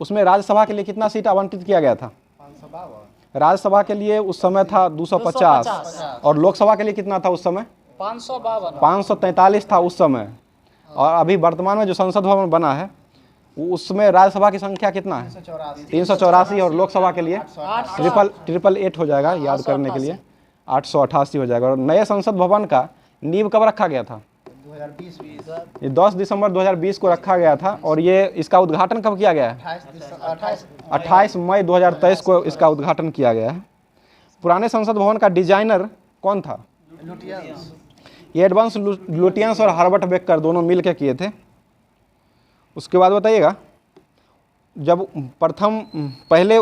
उसमें राज्यसभा के लिए कितना सीट आवंटित किया गया था? राज्यसभा के लिए उस समय था 250 और लोकसभा के लिए कितना था उस समय? 543 था उस समय। और अभी वर्तमान में जो संसद भवन बना है उसमें राज्यसभा की संख्या कितना है? 384 और लोकसभा के लिए 888 हो जाएगा, याद करने के लिए 888 हो जाएगा। और नए संसद भवन का नींव कब रखा गया था? 2020। ये 10 दिसंबर 2020 को रखा गया था। और ये इसका उद्घाटन कब किया गया है? 28 मई 2023 को इसका उद्घाटन किया गया है। पुराने संसद भवन का डिजाइनर कौन था? ये एडवांस लुटियंस और हर्बर्ट बेकर दोनों मिल के किए थे। उसके बाद बताइएगा, जब पहले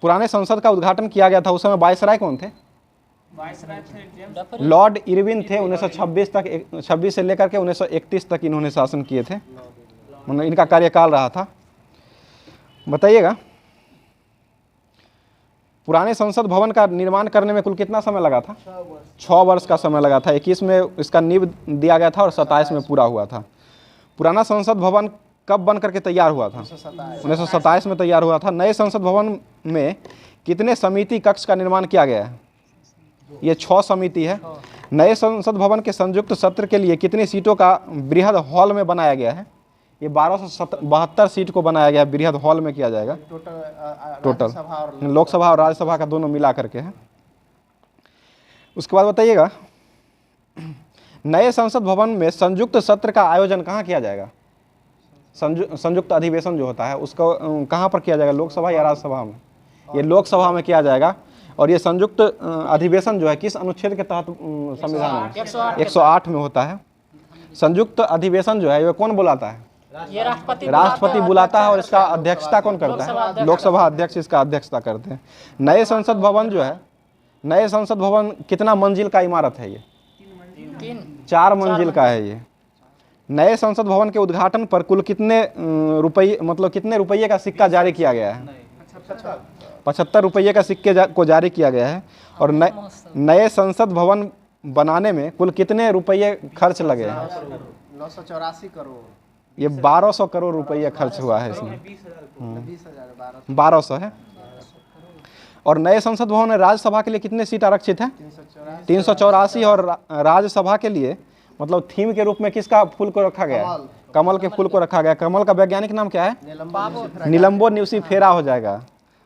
पुराने संसद का उद्घाटन किया गया था उस समय वायसराय कौन थे? लॉर्ड इरविन थे। 1926 से लेकर के 1931 तक इन्होंने शासन किए थे, मतलब इनका कार्यकाल रहा था। बताइएगा, पुराने संसद भवन का निर्माण करने में कुल कितना समय लगा था? 6 वर्ष का समय लगा था। 21 में इसका नींव दिया गया था और 27 में पूरा हुआ था। पुराना संसद भवन कब बन करके तैयार हुआ था? 1927 में तैयार हुआ था। नए संसद भवन में कितने समिति कक्ष का निर्माण किया गया है? ये 6 समिति है। नए संसद भवन के संयुक्त सत्र के लिए कितनी सीटों का बृहद हॉल में बनाया गया है? ये 1272 सीट को बनाया गया, बृहद हॉल में किया जाएगा। टोटल लोकसभा और राज्यसभा का दोनों मिला करके है। उसके बाद बताइएगा, नए संसद भवन में संयुक्त सत्र का आयोजन कहाँ किया जाएगा? संयुक्त अधिवेशन जो होता है उसको कहाँ पर किया जाएगा? लोकसभा या राज्यसभा में? ये लोकसभा में किया जाएगा। और ये संयुक्त अधिवेशन जो है किस अनुच्छेद के तहत संविधान में? 108 में होता है। संयुक्त अधिवेशन जो है ये कौन बुलाता है? ये राष्ट्रपति बुलाता है और इसका अध्यक्षता कौन करता है? लोकसभा अध्यक्ष इसका अध्यक्षता करते हैं। नए संसद भवन जो है, नए संसद भवन कितना मंजिल का इमारत है? ये 4 मंजिल का है। ये नए संसद भवन के उद्घाटन पर कुल कितने रुपये, मतलब कितने रुपये का सिक्का जारी किया गया है? 75 रुपये का सिक्के को जारी किया गया है। और नए संसद भवन बनाने में कुल कितने रुपये खर्च लगे हैं? 984 करोड़। ये 1200 करोड़ रुपये खर्च हुआ है इसमें। 1200 है। और नए संसद भवन में राज्यसभा के लिए कितने सीट आरक्षित है? 384। और राज्यसभा के लिए मतलब थीम के रूप में किसका फूल को रखा गया है? कमल के फूल को रखा गया। कमल का वैज्ञानिक नाम क्या है? निलंबो न्यूसिफेरा हो जाएगा।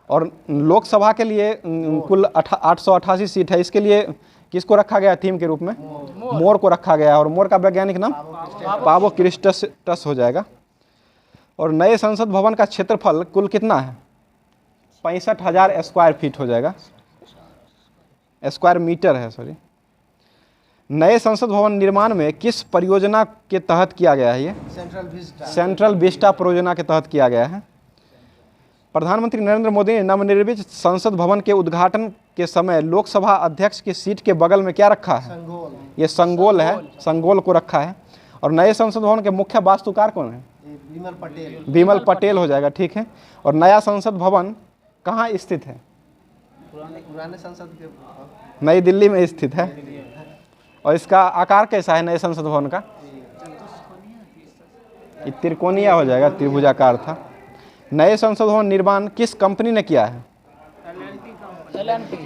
और लोकसभा के लिए कुल 888 सीट है। इसके लिए किसको रखा गया थीम के रूप में? मोर को रखा गया। और मोर का वैज्ञानिक नाम पावो क्रिस्टस हो जाएगा। और नए संसद भवन का क्षेत्रफल कुल कितना है? 65,000 स्क्वायर फीट हो जाएगा। स्क्वायर मीटर है, सॉरी। नए संसद भवन निर्माण में किस परियोजना के तहत किया गया है? ये सेंट्रल विस्टा परियोजना के तहत किया गया है। प्रधानमंत्री नरेंद्र मोदी ने नवनिर्मित संसद भवन के उद्घाटन के समय लोकसभा अध्यक्ष की सीट के बगल में क्या रखा है? ये संगोल है, संगोल को रखा है। और नए संसद भवन के मुख्य वास्तुकार कौन है? विमल पटेल हो जाएगा, ठीक है। और नया संसद भवन कहाँ स्थित है? पुराने संसद के नई दिल्ली में स्थित है। और इसका आकार कैसा है नए संसद भवन का? ये त्रिकोणीय हो जाएगा, त्रिभुजाकार था। नए संसद भवन निर्माण किस कंपनी ने किया है?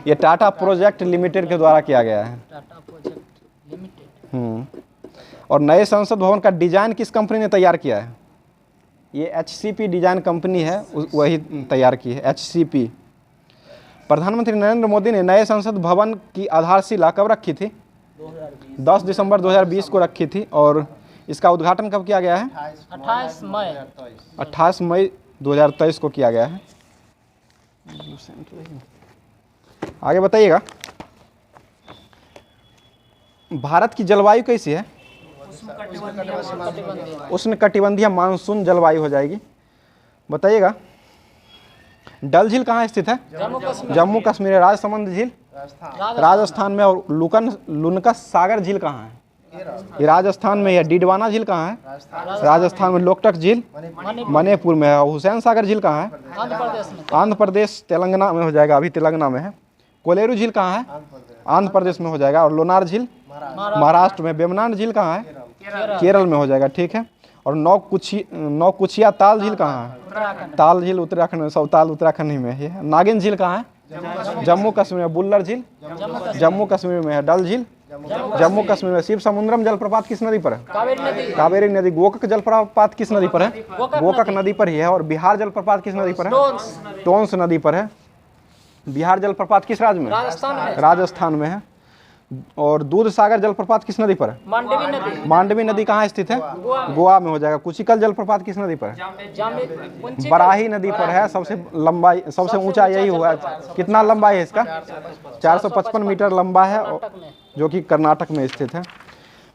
ये टाटा प्रोजेक्ट लिमिटेड के द्वारा किया गया है। और नए संसद भवन का डिजाइन किस कंपनी ने तैयार किया है? ये HCP डिजाइन कंपनी है, वही तैयार की है, HCP। प्रधानमंत्री नरेंद्र मोदी ने नए संसद भवन की आधारशिला कब रखी थी? 10 दिसंबर 2020 को रखी थी। और इसका उद्घाटन कब किया गया है? 28 मई 2023 को किया गया है। आगे बताइएगा, भारत की जलवायु कैसी है? उष्णकटिबंधीय मानसून जलवायु हो जाएगी। बताइएगा, डल झील कहाँ स्थित है? जम्मू कश्मीर। राजसमंद झील राजस्थान में। और लुनकस सागर झील कहाँ है? ये राजस्थान में है। डिडवाना झील कहाँ है? राजस्थान में। लोकटक झील मणिपुर में है। हुसैन सागर झील कहाँ है? आंध्र प्रदेश, तेलंगाना में हो जाएगा, अभी तेलंगाना में है। कोलेरू झील कहाँ है? आंध्र प्रदेश में हो जाएगा। और लोनार झील महाराष्ट्र में। वेम्बनाड झील कहाँ है? केरल में हो जाएगा, ठीक है। और नौकुचिया ताल झील कहाँ है? ताल झील उत्तराखंड में, सब ताल उत्तराखंड ही में है। नागिन झील कहाँ है? जम्मू कश्मीर में। बुल्लर झील जम्मू कश्मीर में है। डल झील जम्मू कश्मीर में। शिव समुद्रम जलप्रपात किस नदी पर है? कावेरी नदी। गोकक जलप्रपात किस नदी पर है? गोकक नदी पर ही है। और बिहार जलप्रपात किस नदी पर है? टोंस नदी पर है। बिहार जलप्रपात किस राज्य में? राजस्थान में है। और दूध सागर जलप्रपात किस नदी पर है? मांडवी नदी कहाँ स्थित है? गोवा में हो जाएगा। कुचिकल जलप्रपात किस नदी पर है? बराही नदी पर है। सबसे लंबाई, सबसे ऊंचा यही हुआ है। कितना लंबाई है इसका? 455 मीटर लंबा है, जो कि कर्नाटक में स्थित है।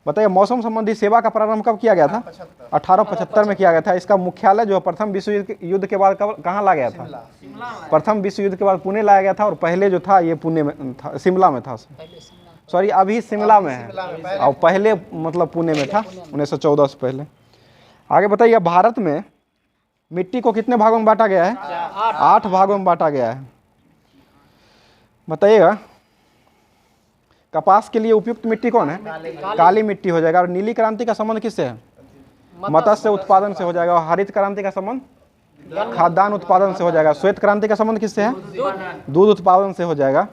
बताइए, मौसम संबंधी सेवा का प्रारंभ कब किया गया था? 1875 में किया गया था। इसका मुख्यालय जो प्रथम विश्व युद्ध के बाद कहाँ लाया गया था? प्रथम विश्व युद्ध के बाद पुणे लाया गया था। और पहले जो था ये पुणे में था, शिमला में था, सॉरी अभी शिमला में है। और पहले मतलब पुणे में था 1914 से पहले। आगे बताइए, भारत में मिट्टी को कितने भागों में बांटा गया है? 8 भागों में बांटा गया है। बताइएगा, कपास के लिए उपयुक्त मिट्टी कौन है? काली मिट्टी हो जाएगा। और नीली क्रांति का संबंध किससे है? मत्स्य उत्पादन से हो जाएगा। और हरित क्रांति का संबंध खाद्यान्न उत्पादन से हो जाएगा। श्वेत क्रांति का संबंध किससे है? दूध उत्पादन से हो जाएगा।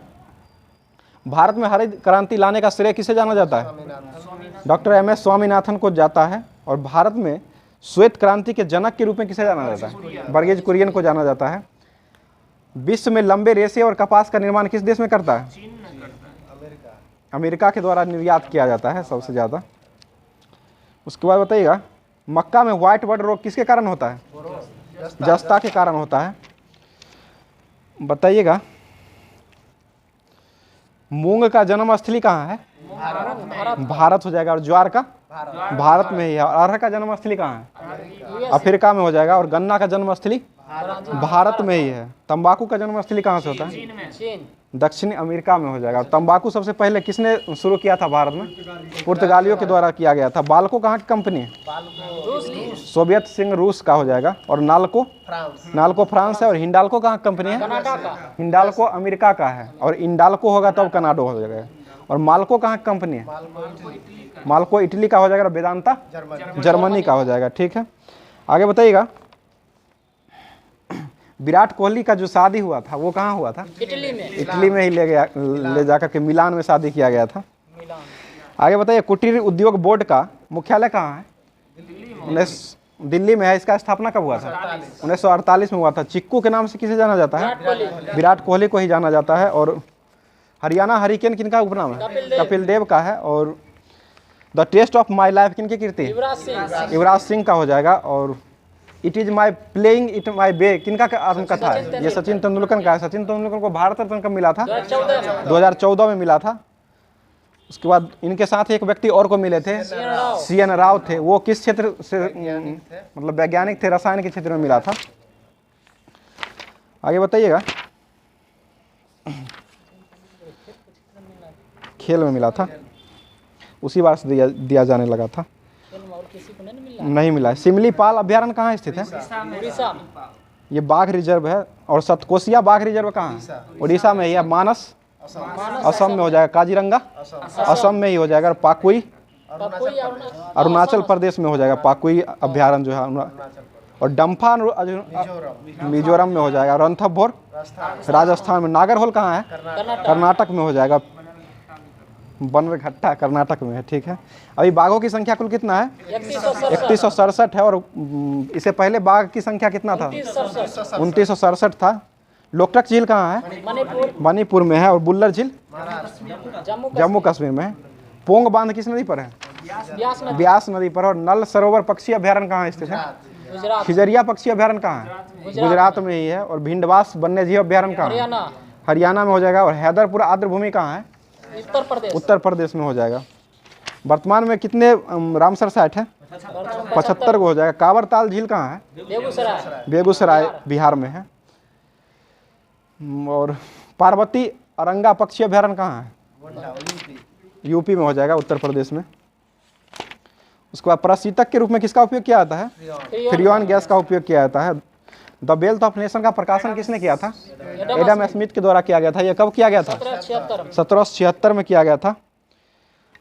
भारत में हरित क्रांति लाने का श्रेय किसे जाना जाता है? डॉक्टर MS स्वामीनाथन को जाता है। और भारत में श्वेत क्रांति के जनक के रूप में किसे जाना जाता है? वर्गीज कुरियन को जाना जाता है। विश्व में लंबे रेशे और कपास का निर्माण किस देश में करता है? अमेरिका के द्वारा निर्यात किया जाता है सबसे ज़्यादा। उसके बाद बताइएगा, मक्का में व्हाइट बर्ड रोग किसके कारण होता है? जस्ता के कारण होता है। बताइएगा, मूंग का जन्म स्थली कहाँ है? भारत हो जाएगा। और ज्वार का भारत में ही है। और अरहर का जन्मस्थली कहाँ है? अफ्रीका में हो जाएगा। और गन्ना का जन्मस्थली भारत में ही है। तंबाकू का जन्मस्थली कहाँ से होता है? चीन। दक्षिणी अमेरिका में हो जाएगा। और तंबाकू सबसे पहले किसने शुरू किया था भारत में? पुर्तगालियों के द्वारा किया गया था। बाल्को कहाँ की कंपनी है? सोवियत संघ रूस का हो जाएगा। और नाल्को फ्रांस है। और हिंडाल्को कहाँ की कंपनी है? हिंडाल्को अमेरिका का है। और इंडाल्को होगा तब कनाडो हो जाएगा। और माल्को कहाँ की कंपनी है? माल्को इटली का हो जाएगा। और वेदांता जर्मनी का हो जाएगा। ठीक है, आगे बताइएगा। विराट कोहली का जो शादी हुआ था वो कहाँ हुआ था? इटली में ही ले जाकर के मिलान में शादी किया गया था। आगे बताइए, कुटीर उद्योग बोर्ड का मुख्यालय कहाँ है? दिल्ली में है। इसका स्थापना कब हुआ था? 1948 में हुआ था। चिक्कू के नाम से किसे जाना जाता है? विराट कोहली को ही जाना जाता है। और हरियाणा हरिकेन किनका उपनाम है? कपिल देव का है। और the test of my life किनकी कीर्ति? युवराज सिंह का हो जाएगा। और it is my playing it my way किनका आत्मकथा है? ये सचिन तेंदुलकर का है। सचिन तेंदुलकर को भारत रत्न कब मिला था? 2014 में मिला था। उसके बाद इनके साथ एक व्यक्ति और को मिले थे, CN राव थे। वो किस क्षेत्र से मतलब वैज्ञानिक थे? रसायन के क्षेत्र में मिला था। आगे बताइएगा। खेल में मिला था, उसी बार से दिया जाने लगा था। नहीं मिला है। सिमलीपाल अभ्यारण्य कहाँ स्थित है? ये बाघ रिजर्व है। और सतकोसिया बाघ रिजर्व कहाँ है? उड़ीसा में ही है। मानस असम में हो जाएगा। काजीरंगा असम में ही हो जाएगा। और पाकुई अरुणाचल प्रदेश में हो जाएगा। पाकुई अभ्यारण्य जो है। और डम्फा मिजोरम में हो जाएगा। रणथंभौर राजस्थान में। नागरहोल कहाँ है? कर्नाटक में हो जाएगा। बनरघट्टा कर्नाटक में है। ठीक है, अभी बाघों की संख्या कुल कितना है? 3167 है। और इससे पहले बाघ की संख्या कितना था? 2967 था। लोकटक झील कहाँ है? मणिपुर में है। और बुल्लर झील जम्मू कश्मीर में है। पोंग बांध किस नदी पर है? ब्यास नदी पर। और नल सरोवर पक्षी अभ्यारण्य कहाँ स्थित है? खिजरिया पक्षी अभ्यारण्य कहाँ है? गुजरात में ही है। और भिंडवास वन्यजीव अभ्यारण्य कहाँ है? हरियाणा में हो जाएगा। और हैदरपुर आर्द्रभूमि कहाँ है? उत्तर प्रदेश में हो जाएगा। वर्तमान में कितने रामसर साइट है? 75 को हो जाएगा। कांवरताल झील कहाँ है? बेगूसराय बिहार में है। और पार्वती अरंगा पक्षी अभ्यारण्य कहाँ है? यूपी में हो जाएगा, उत्तर प्रदेश में। उसके बाद प्रशीतक के रूप में किसका उपयोग किया जाता है? फ्रियोन गैस का उपयोग किया जाता है। द वेल्थ ऑफ नेशन का प्रकाशन किसने किया था? एडम स्मिथ के द्वारा किया गया था। यह कब किया गया था? 1776 में किया गया था।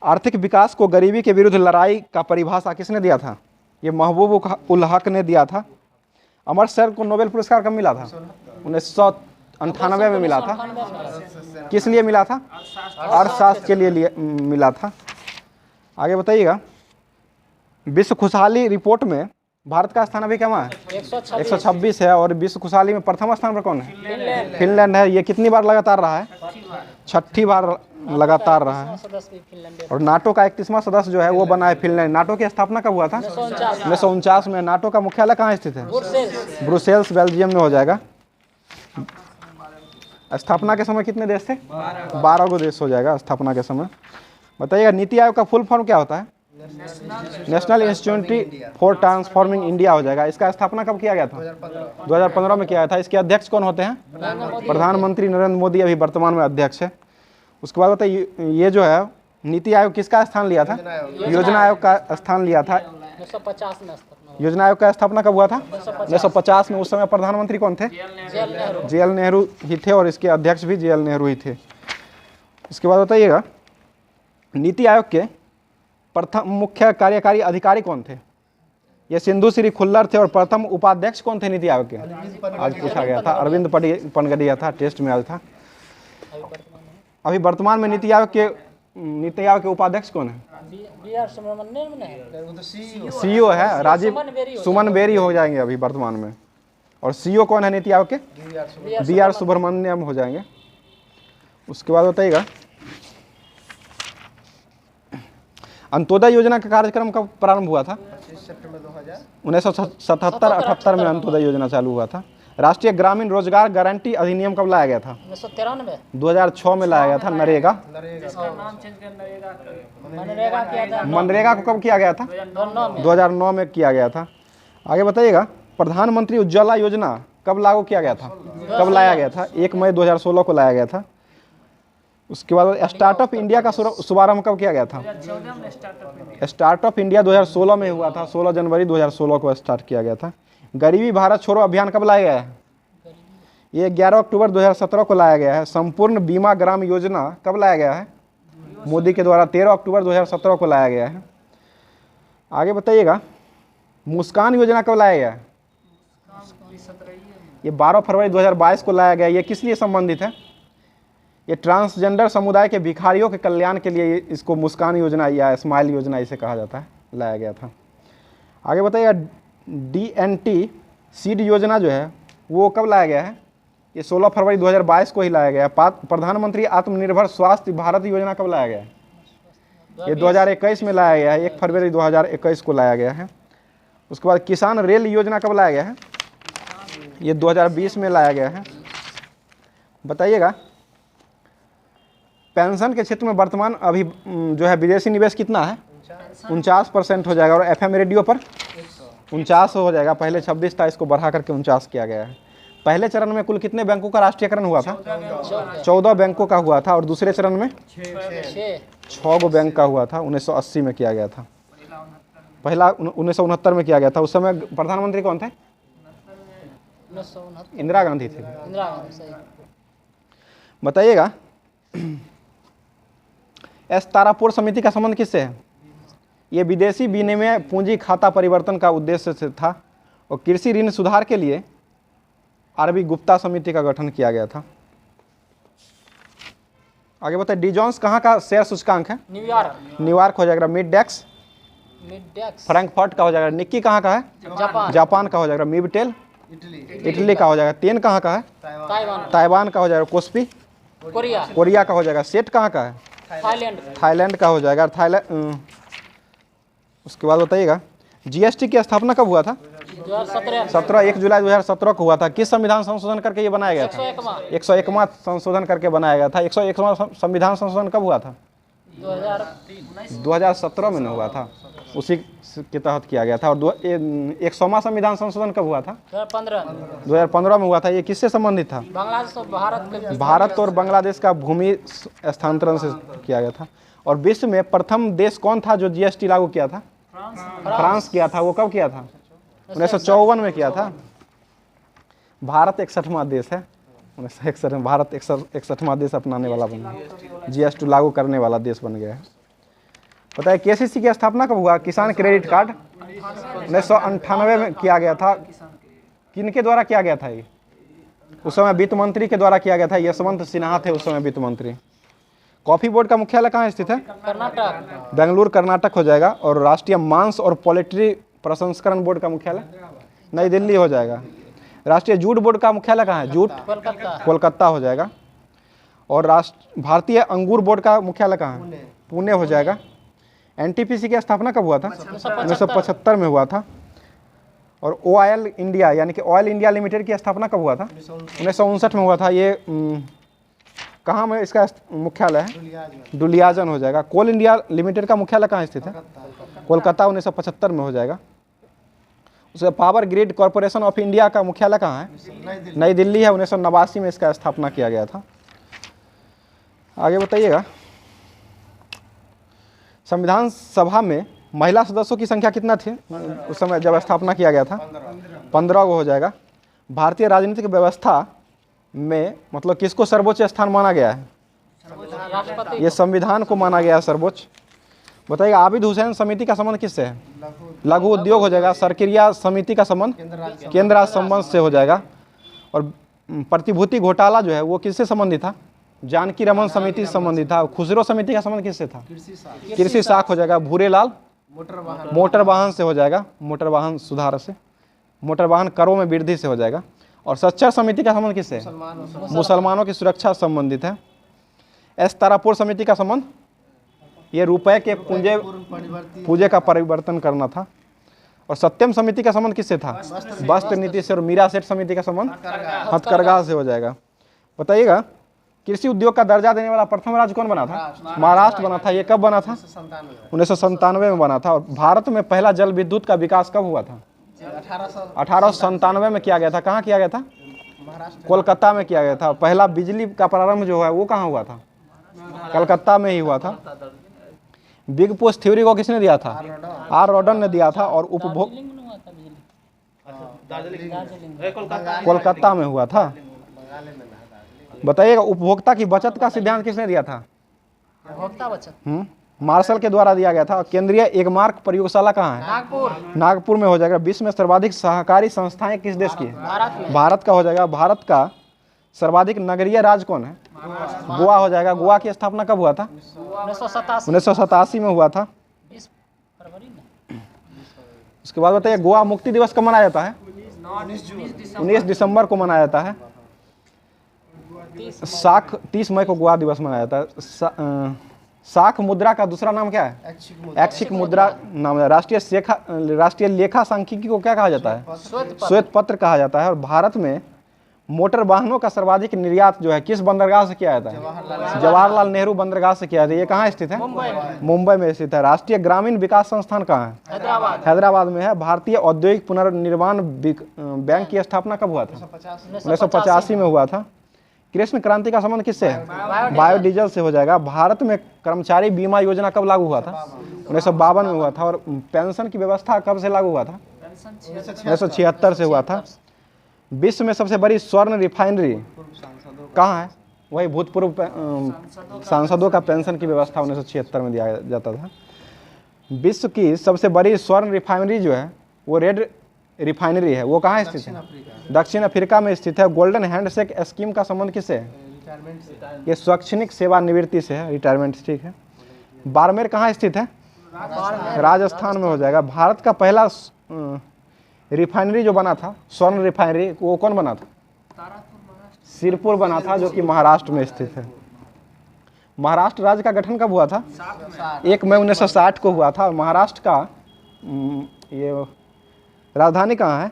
आर्थिक विकास को गरीबी के विरुद्ध लड़ाई का परिभाषा किसने दिया था? ये महबूब उल हक ने दिया था। अमर्त्य सेन को नोबेल पुरस्कार कब मिला था? 1998 में मिला था। किस लिए मिला था? अर्थशास्त्र के लिए मिला था। आगे बताइएगा। विश्व खुशहाली रिपोर्ट में भारत का स्थान अभी क्या है? 126 है। और विश्व खुशहाली में प्रथम स्थान पर कौन है? फिनलैंड है। ये कितनी बार लगातार रहा है? 6ठी बार लगातार रहा है। और नाटो का 31वां सदस्य जो है वो बना है फिनलैंड। नाटो की स्थापना कब हुआ था? 1949 में। नाटो का मुख्यालय कहाँ स्थित है? ब्रुसेल्स बेल्जियम में हो जाएगा। स्थापना के समय कितने देश थे? 12 गो देश हो जाएगा स्थापना के समय। बताइएगा, नीति आयोग का फुल फॉर्म क्या होता है? National institute for transforming India हो जाएगा। इसका स्थापना कब किया गया था? 2015 में किया गया था। इसके अध्यक्ष कौन होते हैं? प्रधानमंत्री नरेंद्र मोदी अभी वर्तमान में अध्यक्ष है। उसके बाद बताइए, ये जो है नीति आयोग किसका स्थान लिया था? योजना आयोग का स्थान लिया था। 1950 में योजना आयोग का स्थापना कब हुआ था? 1950 में। उस समय प्रधानमंत्री कौन थे? JL नेहरू ही थे। और इसके अध्यक्ष भी JL नेहरू ही थे। इसके बाद बताइएगा, नीति आयोग के प्रथम मुख्य कार्यकारी अधिकारी कौन थे? ये सिंधु श्री खुल्लर थे। और प्रथम उपाध्यक्ष कौन थे नीति आयोग के? आज पूछा गया था। अरविंद पनगडिया था, टेस्ट में आज था। अभी वर्तमान में नीति आयोग के उपाध्यक्ष कौन है? CEO है राजीव सुमन बेरी हो जाएंगे अभी वर्तमान में। और CEO कौन है नीति आयोग के? BR सुब्रमण्यम हो जाएंगे। उसके बाद बताइएगा, अंत्योदय योजना का कार्यक्रम कब प्रारंभ हुआ था? 1977-78 में अंत्योदय योजना चालू हुआ था। राष्ट्रीय ग्रामीण रोजगार गारंटी अधिनियम कब लाया गया था? 1993 2006 में लाया गया था। नरेगा मनरेगा किया था मनरेगा को कब किया गया था? 2009 में 2009 में किया गया था। आगे बताइएगा, प्रधानमंत्री उज्ज्वला योजना कब लागू किया गया था? कब लाया गया था? 1 मई 2016 को लाया गया था। उसके बाद स्टार्टअप इंडिया का शुभारंभ कब किया गया था? स्टार्टअप इंडिया 2016 में हुआ था। 16 जनवरी 2016 को स्टार्ट किया गया था। गरीबी भारत छोड़ो अभियान कब लाया गया है? ये 11 अक्टूबर 2017 को लाया गया है। संपूर्ण बीमा ग्राम योजना कब लाया गया है? मोदी के द्वारा 13 अक्टूबर 2017 को लाया गया है। आगे बताइएगा, मुस्कान योजना कब लाया गया है? ये 12 फरवरी 2022 को लाया गया। ये किस लिए संबंधित है? ये ट्रांसजेंडर समुदाय के भिखारियों के कल्याण के लिए इसको मुस्कान योजना या स्माइल योजना इसे कहा जाता है, लाया गया था। आगे बताइएगा, DNT सीड योजना जो है वो कब लाया गया है? ये 16 फरवरी 2022 को ही लाया गया है। प्रधानमंत्री आत्मनिर्भर स्वास्थ्य भारत योजना कब लाया गया है? ये 2021 में लाया गया है। 1 फरवरी 2021 को लाया गया है। उसके बाद किसान रेल योजना कब लाया गया है? ये 2020 में लाया गया है। बताइएगा, पेंशन के क्षेत्र में वर्तमान अभी जो है विदेशी निवेश कितना है? 49% हो जाएगा। और FM रेडियो पर 49 हो जाएगा। पहले 26 था, इसको बढ़ा करके 49 किया गया है। पहले चरण में कुल कितने बैंकों का राष्ट्रीयकरण हुआ था? 14 बैंकों का हुआ था। और दूसरे चरण में 6 गो बैंक का हुआ था। 1980 में किया गया था। पहला 1969 में किया गया था। उस समय प्रधानमंत्री कौन थे? इंदिरा गांधी थे। बताइएगा, तारापुर समिति का संबंध किससे है? ये विदेशी विनिमय पूंजी खाता परिवर्तन का उद्देश्य से था। और कृषि ऋण सुधार के लिए आरबी गुप्ता समिति का गठन किया गया था। आगे बताइए, डिजॉन्स कहाँ का शेयर सूचकांक है? न्यूयॉर्क हो जाएगा। मिडडेक्स फ्रैंकफर्ट का हो जाएगा। निक्की कहाँ का है? जापान का हो जाएगा। मिबटेल इटली का हो जाएगा। तेन कहाँ का है? ताइवान का हो जाएगा। कोस्पी कोरिया का हो जाएगा। सेट कहाँ का है? थाईलैंड का हो जाएगा। उसके बाद बताइएगा, GST की स्थापना कब हुआ था? 1 जुलाई 2017 को हुआ था। किस संविधान संशोधन करके ये बनाया गया था? 101वां संशोधन करके बनाया गया था। 101वां संविधान संशोधन कब हुआ था? 2017 में हुआ था। उसी के तहत किया गया था। और 100वां संविधान संशोधन कब हुआ था? 2015 में हुआ था। ये किससे संबंधित था? भारत और बांग्लादेश का भूमि स्थानांतरण से किया गया था। और विश्व में प्रथम देश कौन था जो GST लागू किया था? फ्रांस किया था। वो कब किया था? 1954 में किया था। भारत 61वां देश है। 1961 में भारत 61वां देश अपनाने वाला बन गया, GST लागू करने वाला देश बन गया है। बताइए, KCC की स्थापना कब हुआ? किसान क्रेडिट कार्ड 1998 में किया गया था। किनके द्वारा किया गया था? ये उस समय वित्त मंत्री के द्वारा किया गया था। यशवंत सिन्हा थे उस समय वित्त मंत्री। कॉफी बोर्ड का मुख्यालय कहाँ स्थित है? कर्नाटक। बेंगलुरु कर्नाटक हो जाएगा। और राष्ट्रीय मांस और पोल्ट्री प्रसंस्करण बोर्ड का मुख्यालय नई दिल्ली हो जाएगा। राष्ट्रीय जूट बोर्ड का मुख्यालय कहाँ है? जूट कोलकाता हो जाएगा। और भारतीय अंगूर बोर्ड का मुख्यालय कहाँ है? पुणे हो जाएगा। NTPC की स्थापना कब हुआ था? 1975 में हुआ था। और OIL इंडिया यानी कि ऑयल इंडिया लिमिटेड की स्थापना कब हुआ था? 1959 में हुआ था। ये कहाँ में इसका मुख्यालय है? दुलियाजन हो जाएगा। कोल इंडिया लिमिटेड का मुख्यालय कहाँ स्थित है? कोलकाता 1975 में हो जाएगा। उसके power grid corporation of India का मुख्यालय कहाँ है? नई दिल्ली है। 1989 में इसका स्थापना किया गया था। आगे बताइएगा, संविधान सभा में महिला सदस्यों की संख्या कितना थी उस समय जब स्थापना किया गया था? 15 को हो जाएगा। भारतीय राजनीतिक व्यवस्था में मतलब किसको सर्वोच्च स्थान माना गया है? ये संविधान को माना गया है सर्वोच्च। बताइए, आबिद हुसैन समिति का संबंध किससे है? लघु उद्योग हो जाएगा। सरक्रिया समिति का संबंध केंद्र राज्य संबंध से हो जाएगा। और प्रतिभूति घोटाला जो है वो किससे संबंधित था? जानकी रमन समिति से संबंधित था। खुसरो समिति का संबंध किससे था? कृषि साख हो जाएगा। भूरेलाल मोटर वाहन से हो जाएगा। मोटर वाहन सुधार से, मोटर वाहन करों में वृद्धि से हो जाएगा। और सच्चर समिति का संबंध किससे? मुसलमानों की सुरक्षा से संबंधित है। तारापुर समिति का संबंध ये रुपए के पूंजे का परिवर्तन करना था। और सत्यम समिति का संबंध किससे था? वस्त्र नीति से। और मीरा सेठ समिति का संबंध हथकरघा से हो जाएगा। बताइएगा कृषि उद्योग का दर्जा देने वाला प्रथम राज्य कौन बना था? महाराष्ट्र बना था। ये कब बना था? 1997 में बना था। और भारत में पहला जल विद्युत का विकास कब हुआ था? 1897 में किया गया था। कहाँ किया गया था? कोलकाता में किया गया था। पहला बिजली का प्रारंभ जो है वो कहाँ हुआ था? कलकत्ता में ही हुआ था। बिग पुश थ्योरी को किसने दिया था? आर रॉडन ने दिया था। और उपभोग कोलकाता में हुआ था। बताइएगा उपभोक्ता की बचत का सिद्धांत किसने दिया था? उपभोक्ता बचत मार्शल के द्वारा दिया गया था। केंद्रीय एगमार्क प्रयोगशाला कहाँ है? नागपुर में हो जाएगा। विश्व में सर्वाधिक सहकारी संस्थाएं किस देश की है? भारत का हो जाएगा। भारत का सर्वाधिक नगरीय राज्य कौन है? गोवा हो जाएगा। गोवा की स्थापना कब हुआ था? 1987 में हुआ था। उसके बाद बताइए गोवा मुक्ति दिवस कब मनाया जाता है? 19 दिसंबर को मनाया जाता है। 30 मई को गोवा दिवस मनाया जाता है। साख मुद्रा का दूसरा नाम क्या है? ऐच्छिक मुद्रा नाम है। राष्ट्रीय लेखा सांख्यिकी को क्या कहा जाता है? श्वेत पत्र कहा जाता है। और भारत में मोटर वाहनों का सर्वाधिक निर्यात जो है किस बंदरगाह से किया जाता है? जवाहरलाल नेहरू बंदरगाह से किया जाता है। ये कहाँ स्थित है? मुंबई में स्थित है। राष्ट्रीय ग्रामीण विकास संस्थान कहाँ है? हैदराबाद में है। भारतीय औद्योगिक पुनर्निर्माण बैंक की स्थापना कब हुआ था? 1985 में हुआ था। कृष्ण क्रांति का संबंध किससे है? बायोडीजल से हो जाएगा। भारत में कर्मचारी बीमा योजना कब लागू हुआ था? 1952 में हुआ था। और पेंशन की व्यवस्था कब से लागू हुआ था? 1976 से हुआ था। विश्व में सबसे बड़ी स्वर्ण रिफाइनरी कहाँ है? वही भूतपूर्व सांसदों का पेंशन की व्यवस्था 1976 में दिया जाता था। विश्व की सबसे बड़ी स्वर्ण रिफाइनरी जो है वो रेड रिफाइनरी है। वो कहाँ स्थित है? दक्षिण अफ्रीका में स्थित है। गोल्डन हैंडशेक स्कीम का संबंध किससे है? ये शैक्षणिक सेवानिवृत्ति से है, रिटायरमेंट। ठीक है। बाड़मेर कहाँ स्थित है? राजस्थान में हो जाएगा। भारत का पहला रिफाइनरी जो बना था स्वर्ण रिफाइनरी वो कौन बना था? सिरपुर बना था जो कि महाराष्ट्र में स्थित है। महाराष्ट्र राज्य का गठन कब हुआ था? 1 मई 1960 को हुआ था। और महाराष्ट्र का ये राजधानी कहाँ है?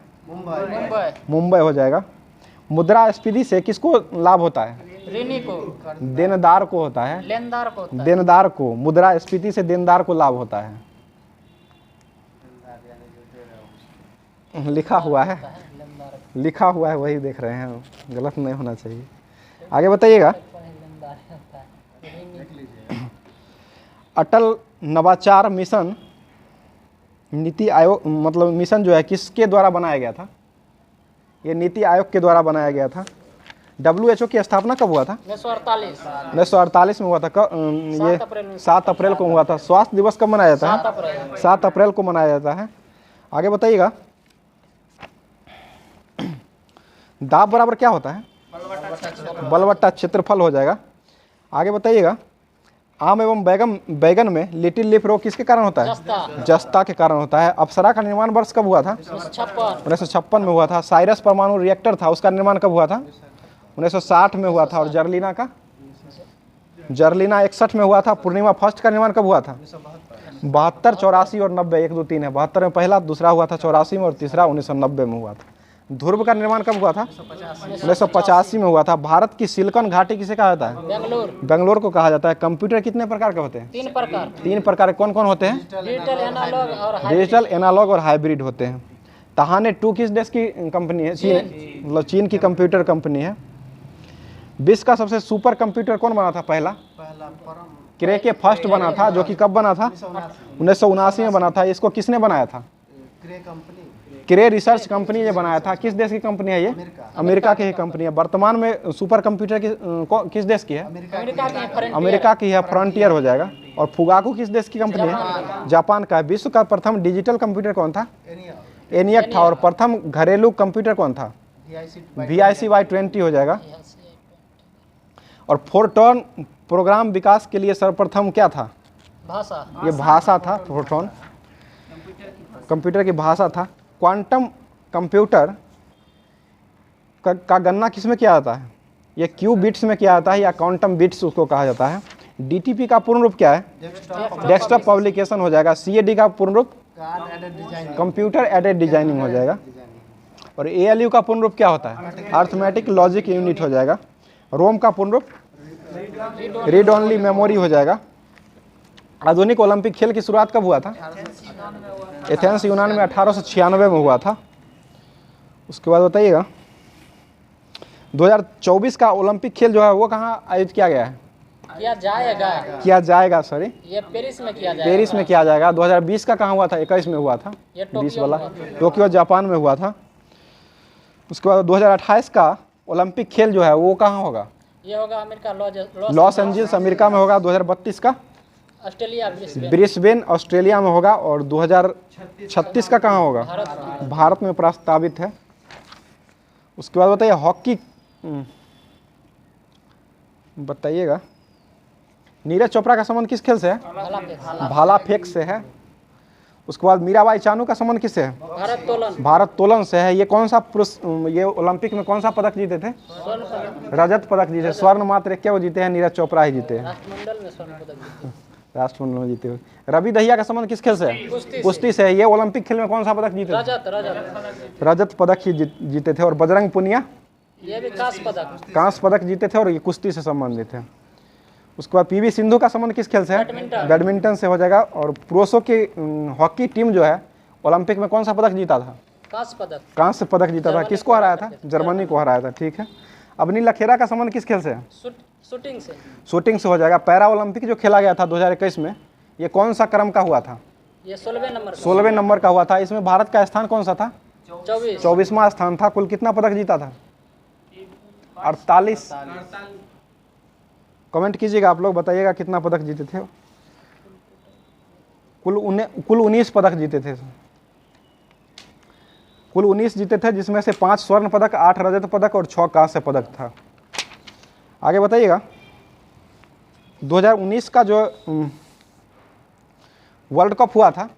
मुंबई हो जाएगा। मुद्रास्फीति से किसको लाभ होता है? ऋणी को, देनदार को होता है। लेनदार को होता है। देनदार को। मुद्रास्फीति से देनदार को लाभ होता है। लिखा हुआ है, लिखा हुआ है वही देख रहे हैं, गलत नहीं होना चाहिए। आगे बताइएगा। अटल नवाचार मिशन नीति आयोग मतलब मिशन जो है किसके द्वारा बनाया गया था? ये नीति आयोग के द्वारा बनाया गया था। WHO की स्थापना कब हुआ था? 1948 में हुआ था। ये 7 अप्रैल को हुआ था। स्वास्थ्य दिवस कब मनाया जाता है? 7 अप्रैल को मनाया जाता है। आगे बताइएगा। दाब बराबर क्या होता है? बलवट्टा क्षेत्रफल हो जाएगा। आगे बताइएगा। आम एवं बैगन में लिटिल लीफ रोग किसके कारण होता है? जस्ता के कारण होता है। अप्सरा का निर्माण वर्ष कब हुआ था? 1956 में हुआ था। साइरस परमाणु रिएक्टर था, उसका निर्माण कब हुआ था? 1960 में हुआ था। और जर्लिना 61 में हुआ था। पूर्णिमा फर्स्ट का निर्माण कब हुआ था? 72, 84 और 90। 1, 2, 3 है। 72 में पहला, दूसरा हुआ था 84 में और तीसरा 1990 में हुआ था। ध्रुव का निर्माण कब हुआ था? 1985 में हुआ था। भारत की सिलिकॉन घाटी किसे कहा जाता है? बेंगलोर को कहा जाता है। कंप्यूटर कितने प्रकार के होते हैं? 3 प्रकार। कौन कौन होते हैं? डिजिटल, एनालॉग और हाइब्रिड होते हैं। तहाने 2 किस देश की कंपनी है? मतलब चीन की कंप्यूटर कंपनी है। विश्व का सबसे सुपर कंप्यूटर कौन बना था? पहला क्रे के फर्स्ट बना था, जो कि कब बना था? 1979 में बना था। इसको किसने बनाया था? क्रे रिसर्च कंपनी ने बनाया था। किस देश की कंपनी है ये? अमेरिका की ही कंपनी है। वर्तमान में सुपर कंप्यूटर किस देश की है? अमेरिका की है। फ्रंटियर हो जाएगा। और फुगाकू किस देश की कंपनी है? जापान का है। विश्व का प्रथम डिजिटल कंप्यूटर कौन था? एनियक था। और प्रथम घरेलू कंप्यूटर कौन था? VIC-Y20 हो जाएगा। और फोरटॉन प्रोग्राम विकास के लिए सर्वप्रथम क्या था? भाषा। ये भाषा था। फोरटॉन कंप्यूटर की भाषा था। क्वांटम कंप्यूटर का गणना किस में किया जाता है? ये क्यू बिट्स में किया जाता है या क्वांटम बिट्स उसको कहा जाता है। DTP का पूर्ण रूप क्या है? डेस्कटॉप पब्लिकेशन हो जाएगा। CAD का पूर्ण रूप card aided design computer aided designing हो जाएगा। और ALU का पूर्ण रूप क्या होता है? अर्थमेटिक लॉजिक यूनिट हो जाएगा। रोम का पूर्ण रूप रीड ओनली मेमोरी हो जाएगा। आधुनिक ओलंपिक खेल की शुरुआत कब हुआ था? एथेंस यूनान में 1896 में हुआ था। उसके बाद बताइएगा 2024 का ओलंपिक खेल जो है वो कहाँ आयोजित किया गया है? किया जाएगा सॉरी ये पेरिस में किया जाएगा। पेरिस में किया जाएगा। 2020 का कहाँ हुआ था? 21 में हुआ था। ये 20 वाला टोक्यो जापान में हुआ था। उसके बाद 2028 का ओलंपिक खेल जो है वो कहाँ होगा? ये होगा अमेरिका लॉस एंजल्स अमेरिका में होगा। 2032 का ऑस्ट्रेलिया ब्रिस्बेन ऑस्ट्रेलिया में होगा। और 2036 का कहाँ होगा? भारत में प्रस्तावित है। उसके बाद बताइए हॉकी बताइएगा नीरज चोपड़ा का संबंध किस खेल से है? भाला फेंक से है। उसके बाद मीराबाई चानू का संबंध किससे है? भारत तोलन से है। ये कौन सा ये ओलंपिक में कौन सा पदक जीते थे? रजत पदक जीते। स्वर्ण मात्र क्या वो जीते हैं? नीरज चोपड़ा ही जीते हैं। राष्ट्रमंडल में जीते हुए। रवि दहिया का संबंध किस खेल से है? कुश्ती से है। ये ओलंपिक खेल में कौन सा पदक जीते थे? रजत पदक ही जीते थे। और बजरंग पुनिया ये भी कांस्य पदक जीते थे और ये कुश्ती से संबंधित है। उसके बाद PV सिंधु का संबंध किस खेल से है? बैडमिंटन से हो जाएगा। और पुरुषों की हॉकी टीम जो है ओलंपिक में कौन सा पदक जीता था? कांस्य पदक जीता था। किसको हराया था? जर्मनी को हराया था। ठीक है। अवनी लखेरा का संबंध किस खेल से है? शूटिंग से हो जाएगा। पैरा ओलंपिक जो खेला गया था 2021 में ये कौन सा क्रम का हुआ था? ये 16वें 16वें नंबर का हुआ था। इसमें भारत का स्थान कौन सा था? 24वां स्थान था। कुल कितना पदक जीता था? 48। कमेंट कीजिएगा आप लोग, बताइएगा कितना पदक जीते थे। कुल 19 पदक जीते थे। कुल 19 जीते थे जिसमें से 5 स्वर्ण पदक, 8 रजत पदक और 6 कांस्य पदक था। आगे बताइएगा 2019 का जो वर्ल्ड कप हुआ था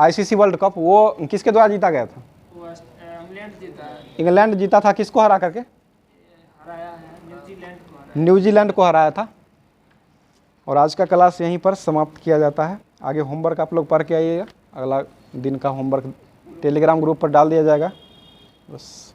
ICC वर्ल्ड कप वो किसके द्वारा जीता गया था? इंग्लैंड जीता था। किसको हरा करके? न्यूजीलैंड को हराया था। और आज का क्लास यहीं पर समाप्त किया जाता है। आगे होमवर्क आप लोग पढ़ के आइएगा। अगला दिन का होमवर्क टेलीग्राम ग्रुप पर डाल दिया जाएगा। बस।